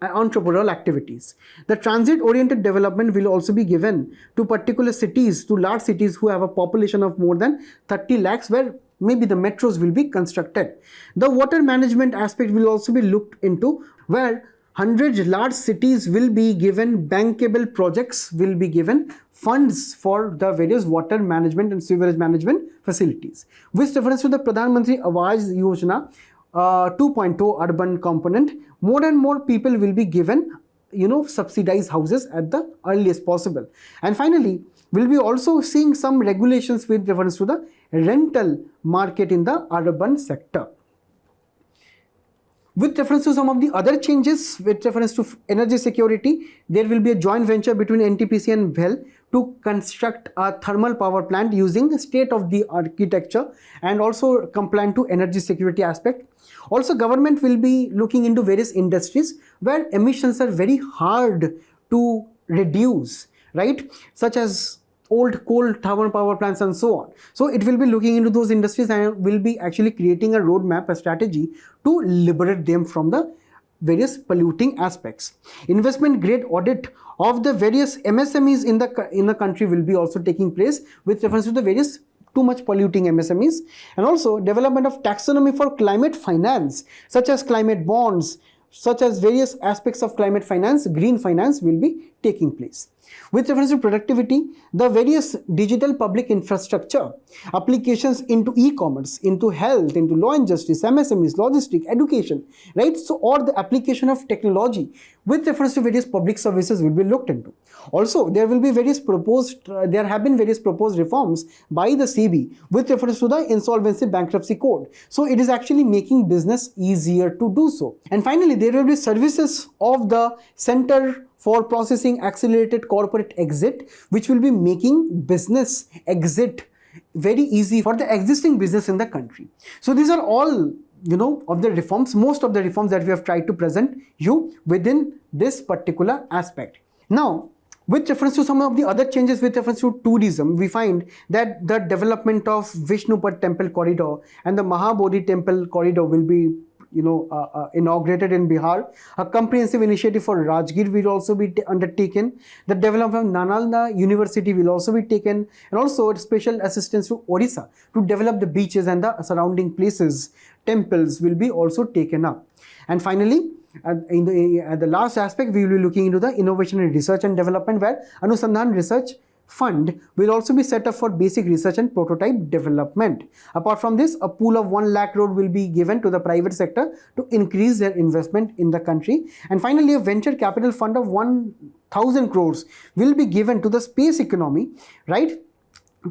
entrepreneurial activities. The transit oriented development will also be given to particular cities, to large cities who have a population of more than 30 lakhs, where maybe the metros will be constructed. The water management aspect will also be looked into, where 100 large cities will be given bankable projects, will be given funds for the various water management and sewerage management facilities. With reference to the Pradhan Mantri Awas Yojana 2.0 urban component, more and more people will be given subsidized houses at the earliest possible. And finally, we'll be also seeing some regulations with reference to the rental market in the urban sector. With reference to some of the other changes with reference to energy security, there will be a joint venture between NTPC and BHEL to construct a thermal power plant using state-of-the-art architecture and also compliant to energy security aspect. Also, government will be looking into various industries where emissions are very hard to reduce, right? Such as old coal thermal power plants and so on. So it will be looking into those industries and will be actually creating a roadmap, a strategy to liberate them from the various polluting aspects. Investment grade audit of the various MSMEs in the country will be also taking place with reference to the various too much polluting MSMEs, and also development of taxonomy for climate finance, such as climate bonds, such as various aspects of climate finance, green finance will be taking place. With reference to productivity, the various digital public infrastructure applications into e-commerce, into health, into law and justice, MSMEs, logistics, education, right? So, or the application of technology with reference to various public services will be looked into. Also, there will be various there have been various proposed reforms by the SEBI with reference to the insolvency bankruptcy code. So, it is actually making business easier to do so. And finally, there will be services of the Center for Processing Accelerated Corporate Exit, which will be making business exit very easy for the existing business in the country. So these are all of the reforms, most of the reforms that we have tried to present you within this particular aspect. Now, with reference to some of the other changes with reference to tourism, we find that the development of Vishnupad Temple Corridor and the Mahabodhi Temple Corridor will be inaugurated in Bihar. A comprehensive initiative for Rajgir will also be undertaken. The development of Nalanda University will also be taken, and also special assistance to Odisha to develop the beaches and the surrounding places, temples will be also taken up. And finally, at the last aspect, we will be looking into the innovation and research and development, where Anusandhan Research Fund will also be set up for basic research and prototype development. Apart from this, a pool of 1 lakh crore will be given to the private sector to increase their investment in the country. And finally, a venture capital fund of 1,000 crores will be given to the space economy, right?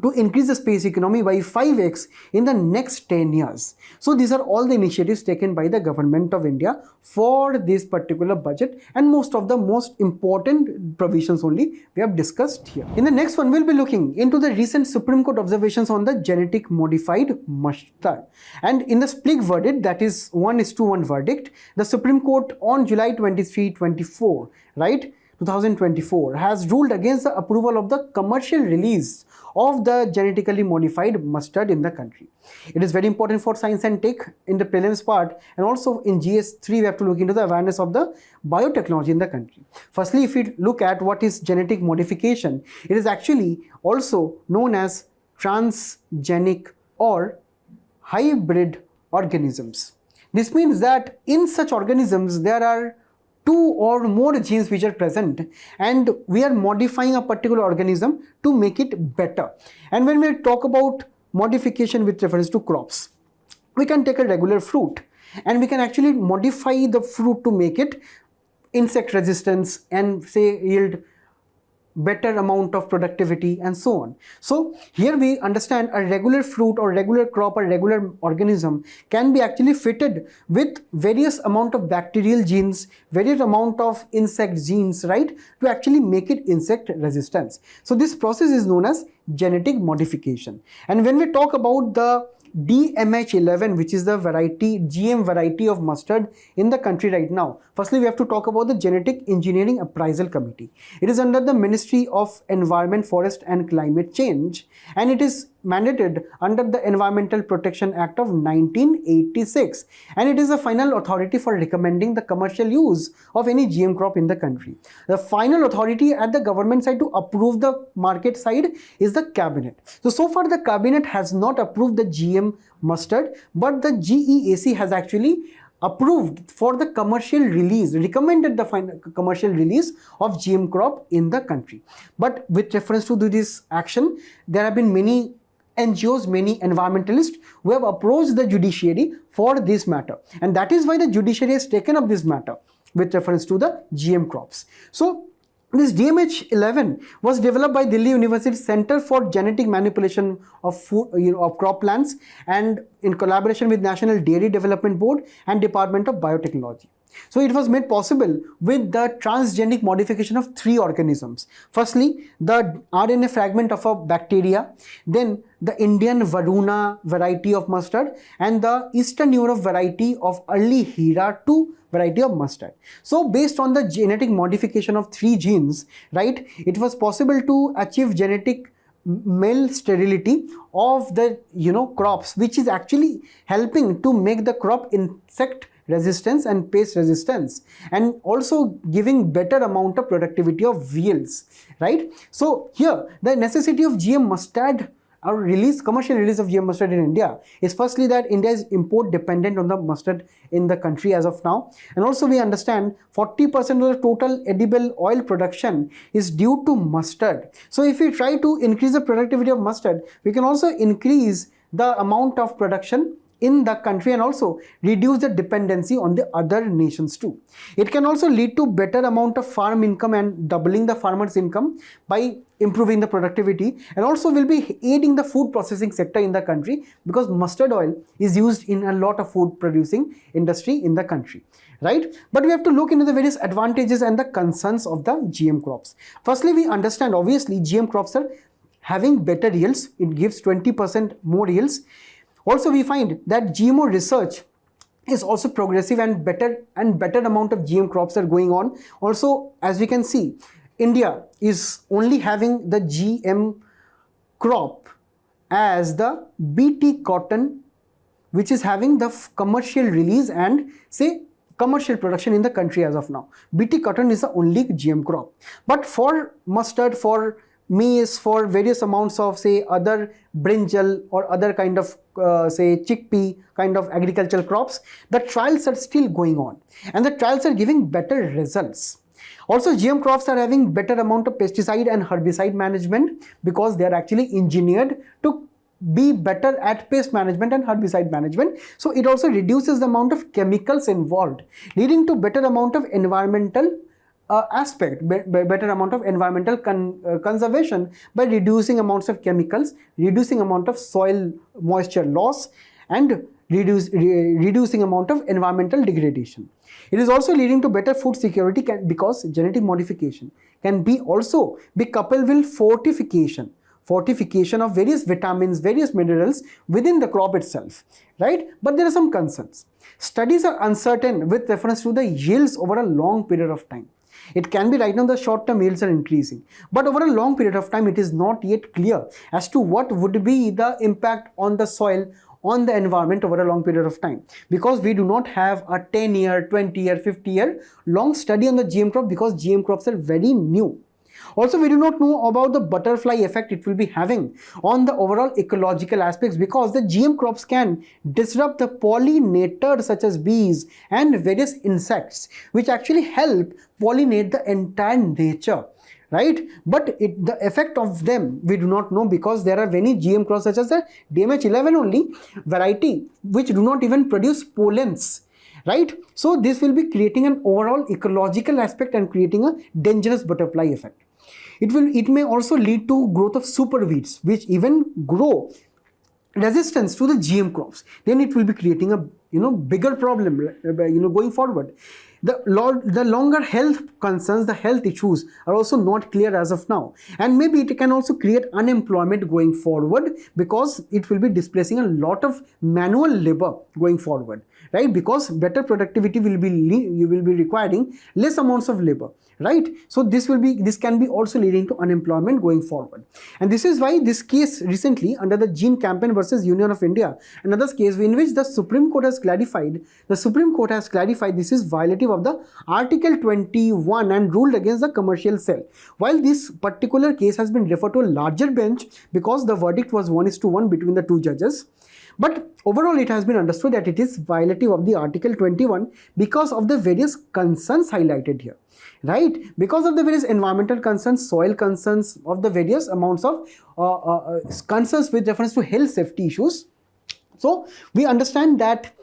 To increase the space economy by 5x in the next 10 years. So these are all the initiatives taken by the government of India for this particular budget, and most of the most important provisions only we have discussed here. In the next one, we'll be looking into the recent Supreme Court observations on the genetic modified mustard. And in the split verdict, that is 1:1 verdict, the Supreme Court on July 23, 24, right? 2024 has ruled against the approval of the commercial release of the genetically modified mustard in the country. It is very important for science and tech in the prelims part, and also in GS3 we have to look into the awareness of the biotechnology in the country. Firstly, if we look at what is genetic modification, it is actually also known as transgenic or hybrid organisms. This means that in such organisms there are 2 or more genes which are present, and we are modifying a particular organism to make it better. And when we talk about modification with reference to crops, we can take a regular fruit and we can actually modify the fruit to make it insect resistance and say yield better amount of productivity and so on. So here we understand a regular fruit or regular crop or regular organism can be actually fitted with various amount of bacterial genes, various amount of insect genes, right, to actually make it insect resistance. So this process is known as genetic modification. And when we talk about the DMH11, which is the variety, GM variety of mustard in the country right now? Firstly, we have to talk about the Genetic Engineering Appraisal Committee. It is under the Ministry of Environment, Forest and Climate Change, and it is mandated under the Environmental Protection Act of 1986, and it is the final authority for recommending the commercial use of any GM crop in the country. The final authority at the government side to approve the market side is the cabinet. So far the cabinet has not approved the GM mustard, but the GEAC has actually approved for the commercial release, recommended the final commercial release of GM crop in the country. But with reference to this action, there have been many NGOs, many environmentalists who have approached the judiciary for this matter, and that is why the judiciary has taken up this matter with reference to the GM crops. So this DMH11 was developed by Delhi University Center for Genetic Manipulation of Food, of Croplands, and in collaboration with National Dairy Development Board and Department of Biotechnology. So it was made possible with the transgenic modification of 3 organisms. Firstly, the RNA fragment of a bacteria, then the Indian Varuna variety of mustard, and the Eastern Europe variety of early Hira 2 variety of mustard. So based on the genetic modification of 3 genes, right, it was possible to achieve genetic male sterility of the crops, which is actually helping to make the crop insect resistance and pest resistance, and also giving better amount of productivity of yields, right? So here the necessity of GM mustard or commercial release of GM mustard in India is firstly that India is import dependent on the mustard in the country as of now, and also we understand 40% of the total edible oil production is due to mustard. So if we try to increase the productivity of mustard, we can also increase the amount of production in the country and also reduce the dependency on the other nations too. It can also lead to better amount of farm income and doubling the farmers' income by improving the productivity, and also will be aiding the food processing sector in the country, because mustard oil is used in a lot of food producing industry in the country, right? But we have to look into the various advantages and the concerns of the GM crops. Firstly, we understand obviously GM crops are having better yields. It gives 20% more yields. Also, we find that GMO research is also progressive, and better amount of GM crops are going on. Also, as we can see, India is only having the GM crop as the BT cotton, which is having the commercial release and commercial production in the country as of now. BT cotton is the only GM crop. But for mustard, for maize, for various amounts of other brinjal or other kind of chickpea kind of agricultural crops, the trials are still going on, and the trials are giving better results. Also, GM crops are having better amount of pesticide and herbicide management, because they are actually engineered to be better at pest management and herbicide management. So it also reduces the amount of chemicals involved, leading to better amount of environmental better amount of environmental conservation by reducing amounts of chemicals, reducing amount of soil moisture loss, and reducing amount of environmental degradation. It is also leading to better food security, because genetic modification can also be coupled with fortification of various vitamins, various minerals within the crop itself, right? But there are some concerns. Studies are uncertain with reference to the yields over a long period of time. It can be right now the short-term yields are increasing, but over a long period of time, it is not yet clear as to what would be the impact on the soil, on the environment over a long period of time, because we do not have a 10-year, 20-year, 50-year long study on the GM crop, because GM crops are very new. Also, we do not know about the butterfly effect it will be having on the overall ecological aspects, because the GM crops can disrupt the pollinators such as bees and various insects, which actually help pollinate the entire nature, right? But the effect of them we do not know, because there are many GM crops such as the DMH11 only variety which do not even produce pollens, right? So this will be creating an overall ecological aspect and creating a dangerous butterfly effect. It may also lead to growth of super weeds, which even grow resistance to the GM crops. Then it will be creating a bigger problem going forward. The longer health concerns, the health issues are also not clear as of now, and maybe it can also create unemployment going forward, because it will be displacing a lot of manual labor going forward, right? Because better productivity will be you will be requiring less amounts of labor, right? So this can be also leading to unemployment going forward. And this is why this case recently under the Gene Campaign versus Union of India, another case in which the Supreme Court has clarified this is violative of the Article 21 and ruled against the commercial sale. While this particular case has been referred to a larger bench because the verdict was 1:1 between the two judges, but overall it has been understood that it is violative of the Article 21 because of the various concerns highlighted here, right? Because of the various environmental concerns, soil concerns, of the various amounts of concerns with reference to health safety issues. So we understand that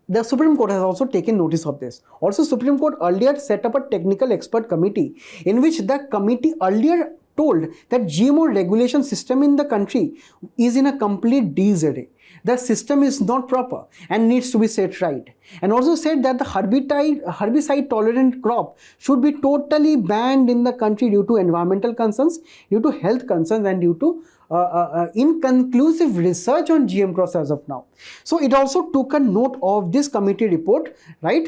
the Supreme Court has also taken notice of this. Also, Supreme Court earlier set up a technical expert committee in which the committee earlier told that GMO regulation system in the country is in a complete disarray. The system is not proper and needs to be set right. And also said that the herbicide tolerant crop should be totally banned in the country due to environmental concerns, due to health concerns, and due to inconclusive research on GM crops as of now. So it also took a note of this committee report, right?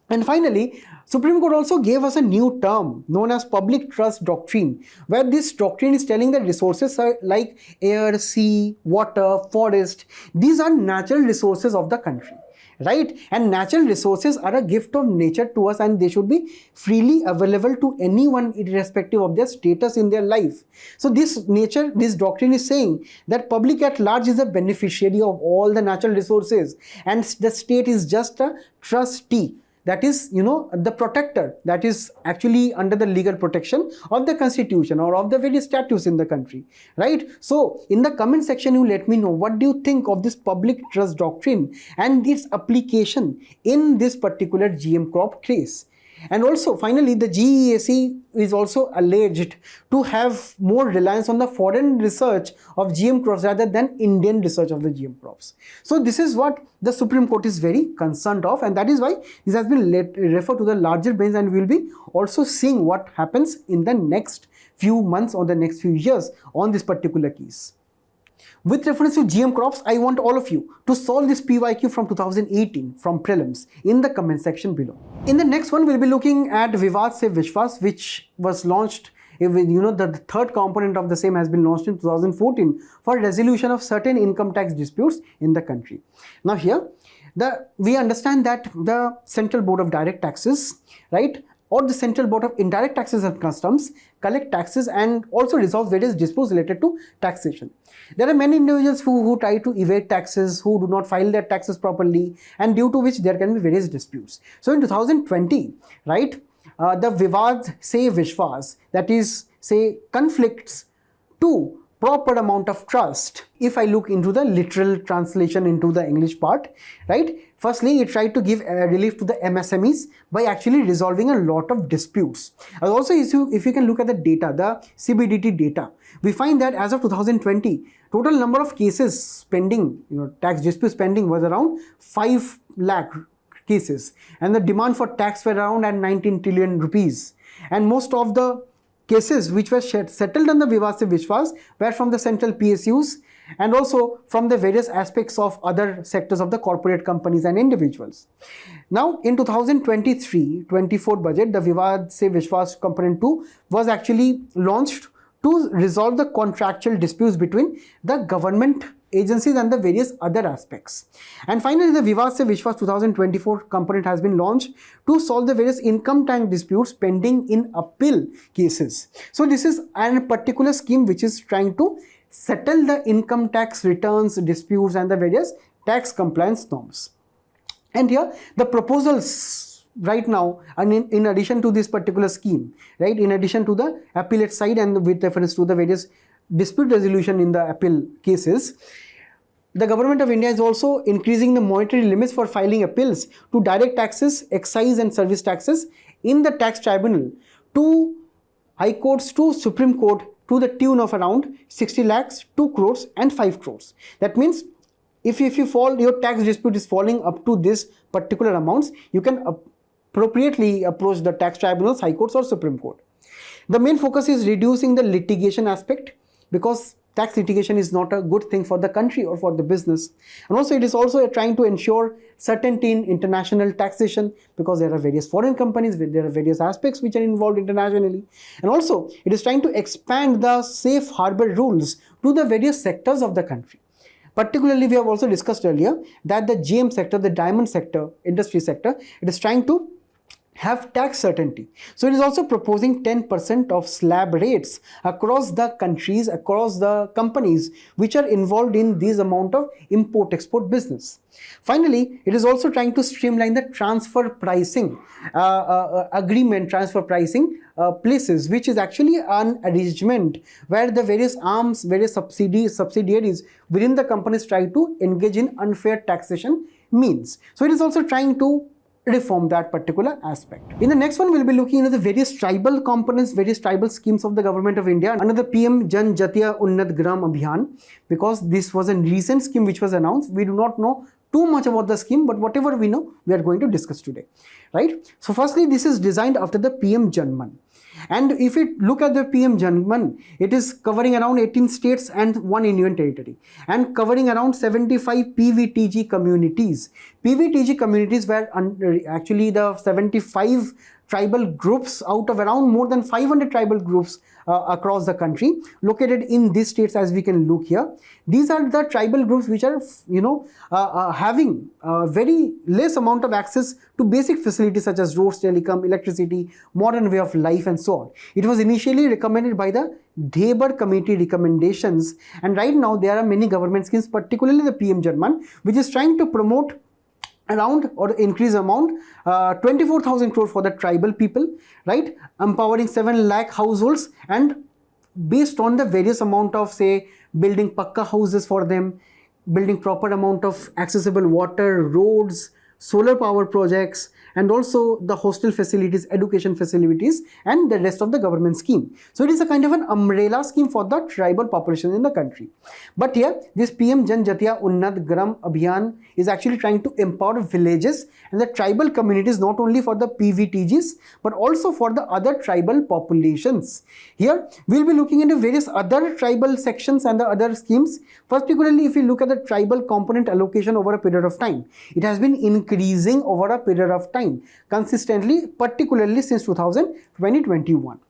And finally, Supreme Court also gave us a new term known as public trust doctrine, where this doctrine is telling that resources like air, sea, water, forest, these are natural resources of the country, right? And natural resources are a gift of nature to us, and they should be freely available to anyone irrespective of their status in their life. So this doctrine is saying that public at large is a beneficiary of all the natural resources, and the state is just a trustee. That is, the protector, that is actually under the legal protection of the constitution or of the various statutes in the country, right? So in the comment section, you let me know what do you think of this public trust doctrine and its application in this particular GM crop case. And also, finally, the GEAC is also alleged to have more reliance on the foreign research of GM crops rather than Indian research of the GM crops. So this is what the Supreme Court is very concerned of, and that is why this has been referred to the larger bench, and we will be also seeing what happens in the next few months or the next few years on this particular case. With reference to GM crops, I want all of you to solve this PYQ from 2018 from Prelims in the comment section below. In the next one, we'll be looking at Vivad se Vishwas, which was launched, the third component of the same has been launched in 2014 for resolution of certain income tax disputes in the country. Now here, we understand that the Central Board of Direct Taxes, right, or the Central Board of Indirect Taxes and Customs collect taxes and also resolve various disputes related to taxation. There are many individuals who try to evade taxes, who do not file their taxes properly, and due to which there can be various disputes. So in 2020, right, the Vivad se Vishwas, that is, say, conflicts to proper amount of trust. If I look into the literal translation into the English part, right, firstly, it tried to give relief to the MSMEs by actually resolving a lot of disputes. And also, if you can look at the data, the CBDT data, we find that as of 2020, total number of cases pending, tax disputes pending was around 5 lakh cases, and the demand for tax were around at 19 trillion rupees. And most of the cases which were settled on the Vivad se Vishwas were from the central PSUs and also from the various aspects of other sectors of the corporate companies and individuals. Now in 2023-24 budget, the Vivad se Vishwas component 2 was actually launched to resolve the contractual disputes between the government agencies and the various other aspects. And finally, the Vivad se Vishwas 2024 component has been launched to solve the various income tax disputes pending in appeal cases. So this is a particular scheme which is trying to settle the income tax returns disputes and the various tax compliance norms. And here the proposals right now, and in addition to this particular scheme, right, in addition to the appellate side and with reference to the various dispute resolution in the appeal cases, the government of India is also increasing the monetary limits for filing appeals to direct taxes, excise and service taxes in the tax tribunal to high courts, to Supreme Court, to the tune of around 60 lakhs, 2 crores and 5 crores. That means if your tax dispute is falling up to this particular amounts, you can appropriately approach the tax tribunals, high courts or Supreme Court. The main focus is reducing the litigation aspect, because tax litigation is not a good thing for the country or for the business. And also it is also trying to ensure certainty in international taxation, because there are various foreign companies, there are various aspects which are involved internationally. And also it is trying to expand the safe harbor rules to the various sectors of the country. Particularly, we have also discussed earlier that the GM sector, the diamond sector, industry sector, it is trying to have tax certainty. So it is also proposing 10% of slab rates across the countries, across the companies which are involved in this amount of import-export business. Finally, it is also trying to streamline the transfer pricing agreement, transfer pricing places, which is actually an arrangement where the various arms, various subsidiaries within the companies try to engage in unfair taxation means. So it is also trying to reform that particular aspect. In the next one, we'll be looking into the various tribal components, various tribal schemes of the government of India under the PM Janjatiya Unnat Abhiyan, because this was a recent scheme which was announced. We do not know too much about the scheme, but whatever we know, we are going to discuss today, right? So firstly, this is designed after the PM Janman. And if you look at the PM Janman, it is covering around 18 states and 1 union territory, and covering around 75 PVTG communities. PVTG communities were actually the 75 tribal groups out of around more than 500 tribal groups across the country, located in these states, as we can look here. These are the tribal groups which are, having very less amount of access to basic facilities such as roads, telecom, electricity, modern way of life, and so on. It was initially recommended by the Debar committee recommendations, and right now there are many government schemes, particularly the PM Janman, which is trying to promote around or increase amount 24,000 crore for the tribal people, right? Empowering 7 lakh households, and based on the various amount of, say, building pakka houses for them, building proper amount of accessible water, roads, solar power projects, and also the hostel facilities, education facilities, and the rest of the government scheme. So it is a kind of an umbrella scheme for the tribal population in the country. But here, this PM Janjatiya Unnat Abhiyan is actually trying to empower villages and the tribal communities, not only for the PVTGs, but also for the other tribal populations. Here, we'll be looking into various other tribal sections and the other schemes. Particularly, if you look at the tribal component allocation over a period of time, it has been increasing over a period of time consistently, particularly since 2021.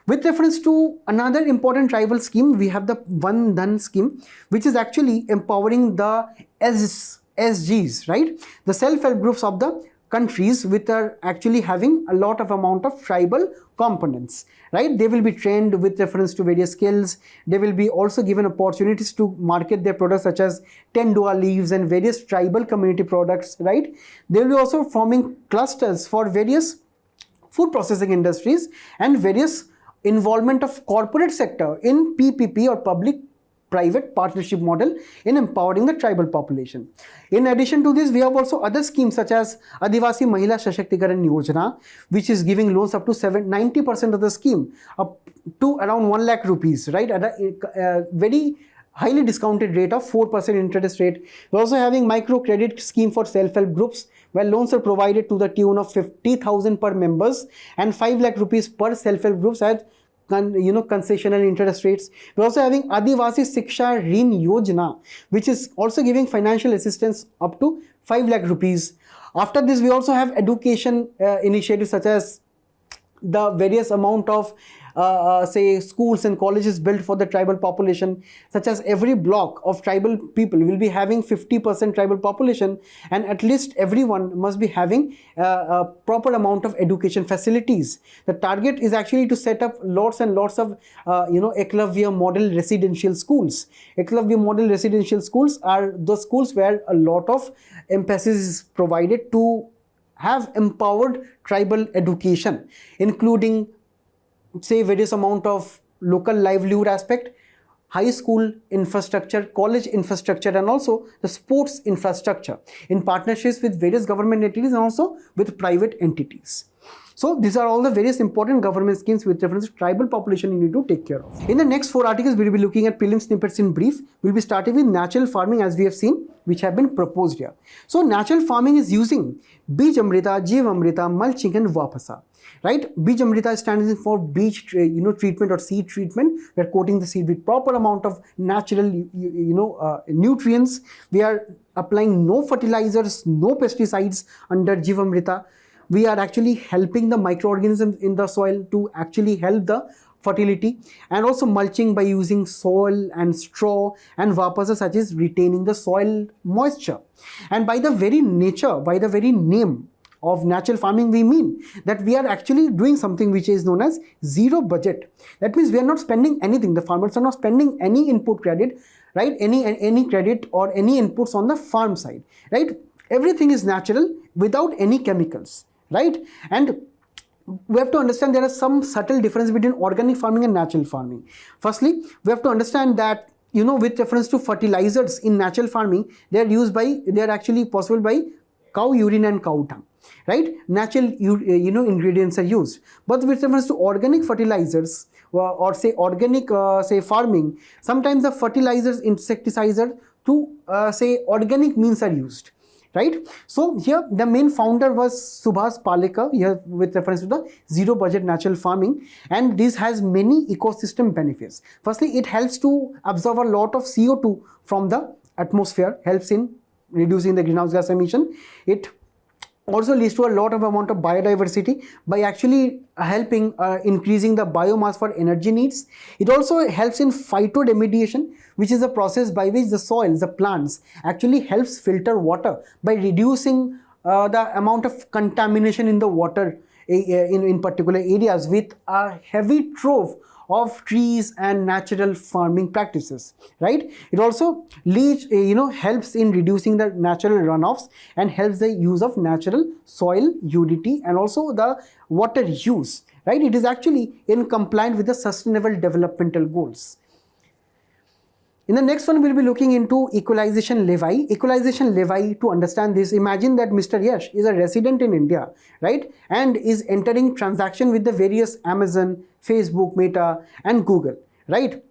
With reference to another important tribal scheme, we have the Van Dhan scheme, which is actually empowering the SGs, right? The self-help groups of the countries which are actually having a lot of amount of tribal components, right? They will be trained with reference to various skills. They will be also given opportunities to market their products such as tendua leaves and various tribal community products, right? They will be also forming clusters for various food processing industries and various involvement of corporate sector in PPP or public private partnership model in empowering the tribal population. In addition to this, we have also other schemes such as Adivasi Mahila Sashaktigaran Yojana, which is giving loans up to 90% of the scheme, up to around 1 lakh rupees, right, at a very highly discounted rate of 4% interest rate. We're also having micro credit scheme for self-help groups, where loans are provided to the tune of 50,000 per members and 5 lakh rupees per self-help groups at concessional interest rates. We're also having Adivasi Siksha Rin Yojana, which is also giving financial assistance up to 5 lakh rupees. After this, we also have education initiatives such as the various amount of say schools and colleges built for the tribal population, such as every block of tribal people will be having 50% tribal population, and at least everyone must be having a proper amount of education facilities. The target is actually to set up lots and lots of Eklavya model residential schools. Eklavya model residential schools are the schools where a lot of emphasis is provided to have empowered tribal education, including, say, various amount of local livelihood aspect, high school infrastructure, college infrastructure, and also the sports infrastructure in partnerships with various government entities and also with private entities. So these are all the various important government schemes with reference to tribal population you need to take care of. In the next 4 articles, we will be looking at prelim snippets in brief. We'll be starting with natural farming as we have seen, which have been proposed here. So natural farming is using Bij Amrita, Jeev Amrita, mulching and Vapasa. Right? Bij Amrita stands for beach treatment or seed treatment. We are coating the seed with proper amount of natural nutrients. We are applying no fertilizers, no pesticides under Jeev Amrita. We are actually helping the microorganisms in the soil to actually help the fertility, and also mulching by using soil and straw, and vapasa such as retaining the soil moisture. And by the very nature, by the very name of natural farming, we mean that we are actually doing something which is known as zero budget. That means we are not spending anything. The farmers are not spending any input credit, right? Any credit or any inputs on the farm side, right? Everything is natural without any chemicals. Right? And we have to understand there are some subtle difference between organic farming and natural farming. Firstly, we have to understand that with reference to fertilizers in natural farming, they are actually possible by cow urine and cow dung. Right? Natural ingredients are used. But with reference to organic fertilizers or say organic farming, sometimes the fertilizers, insecticides to say organic means are used. Right? So here the main founder was Subhas Palekar, here with reference to the zero budget natural farming, and this has many ecosystem benefits. Firstly, it helps to absorb a lot of CO2 from the atmosphere, helps in reducing the greenhouse gas emission. It also leads to a lot of amount of biodiversity by actually helping increasing the biomass for energy needs. It also helps in phytoremediation, which is a process by which the soils, the plants actually helps filter water by reducing the amount of contamination in the water in particular areas with a heavy trove of trees and natural farming practices, right? It also helps in reducing the natural runoffs and helps the use of natural soil unity and also the water use, right? It is actually in compliance with the sustainable developmental goals. In the next one, we'll be looking into equalization levy. Equalization levy, to understand this, imagine that Mr. Yash is a resident in India, right? And is entering transaction with the various Amazon, Facebook, Meta, and Google, right?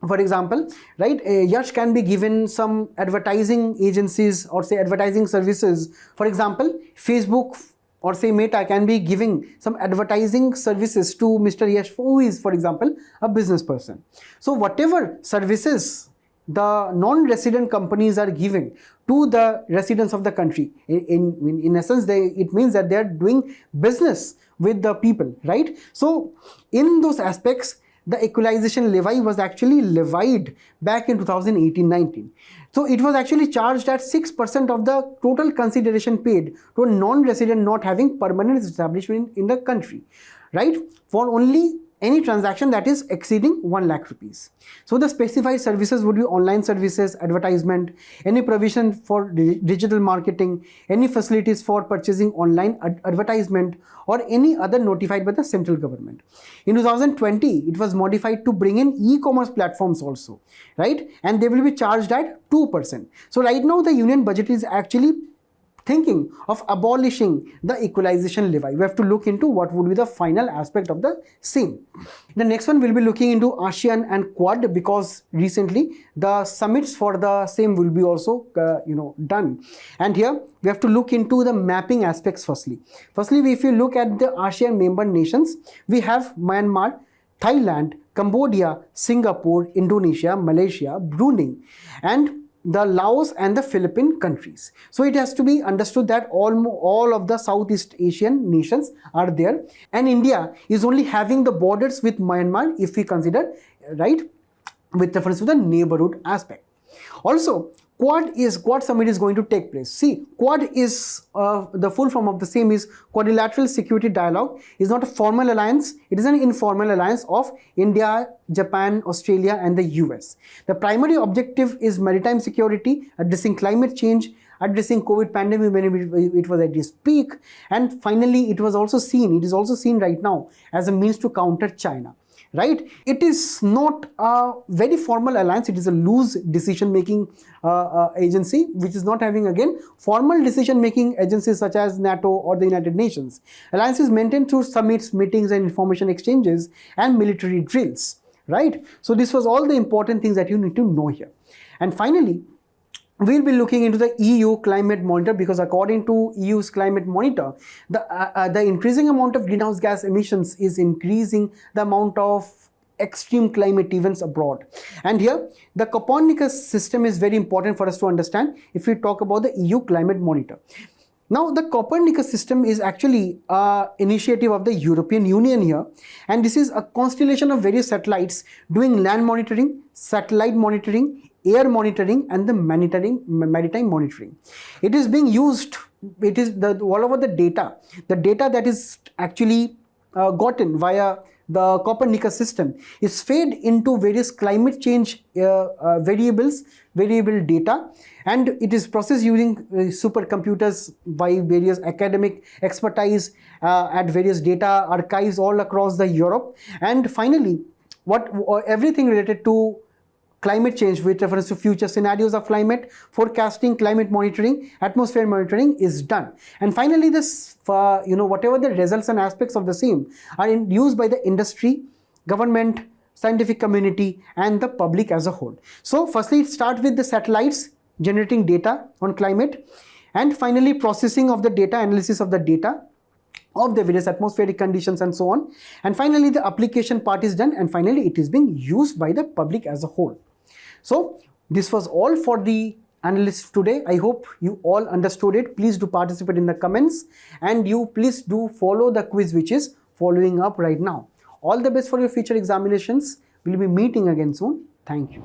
For example, right, Yash can be given some advertising agencies or say advertising services. For example, Facebook or say Meta can be giving some advertising services to Mr. Yash, who is, for example, a business person. So whatever services the non-resident companies are giving to the residents of the country, in essence, it means that they are doing business with the people, right? So in those aspects, the equalization levy was actually levied back in 2018-19. So it was actually charged at 6% of the total consideration paid to a non-resident not having permanent establishment in the country, right? For only any transaction that is exceeding 1 lakh rupees. So the specified services would be online services, advertisement, any provision for digital marketing, any facilities for purchasing online advertisement, or any other notified by the central government. In 2020, it was modified to bring in e-commerce platforms also, right? And they will be charged at 2%. So right now the union budget is actually thinking of abolishing the equalization levy. We have to look into what would be the final aspect of the same. The next one will be looking into ASEAN and Quad, because recently the summits for the same will be also done. And here we have to look into the mapping aspects firstly. Firstly, if you look at the ASEAN member nations, we have Myanmar, Thailand, Cambodia, Singapore, Indonesia, Malaysia, Brunei, and the Laos and the Philippine countries. So it has to be understood that all of the Southeast Asian nations are there, and India is only having the borders with Myanmar if we consider, right, with reference to the neighborhood aspect. Also, Quad summit is going to take place. See, Quad is the full form of the same is Quadrilateral Security Dialogue. Is not a formal alliance. It is an informal alliance of India, Japan, Australia, and the US. The primary objective is maritime security, addressing climate change, addressing COVID pandemic when it was at its peak, and finally it is also seen right now as a means to counter China. right? It is not a very formal alliance, it is a loose decision making agency which is not having again formal decision making agencies such as NATO or the United Nations. Alliance is maintained through summits, meetings and information exchanges and military drills, right? So this was all the important things that you need to know here. And finally, we'll be looking into the EU climate monitor, because according to EU's climate monitor, the increasing amount of greenhouse gas emissions is increasing the amount of extreme climate events abroad. And here the Copernicus system is very important for us to understand if we talk about the EU climate monitor. Now, the Copernicus system is actually an initiative of the European Union here, and this is a constellation of various satellites doing land monitoring, satellite monitoring, air monitoring and the maritime monitoring. It is being used, it is all over the data that is actually gotten via the Copernicus system is fed into various climate change variable data, and it is processed using supercomputers by various academic expertise at various data archives all across the Europe. And finally, everything related to climate change with reference to future scenarios of climate, forecasting, climate monitoring, atmosphere monitoring is done. And finally, this whatever the results and aspects of the same are used by the industry, government, scientific community and the public as a whole. So firstly, it starts with the satellites generating data on climate, and finally processing of the data, analysis of the data of the various atmospheric conditions and so on, and finally the application part is done, and finally it is being used by the public as a whole. So this was all for the analyst today. I hope you all understood it. Please do participate in the comments, and you please do follow the quiz which is following up right now. All the best for your future examinations. We'll be meeting again soon. Thank you.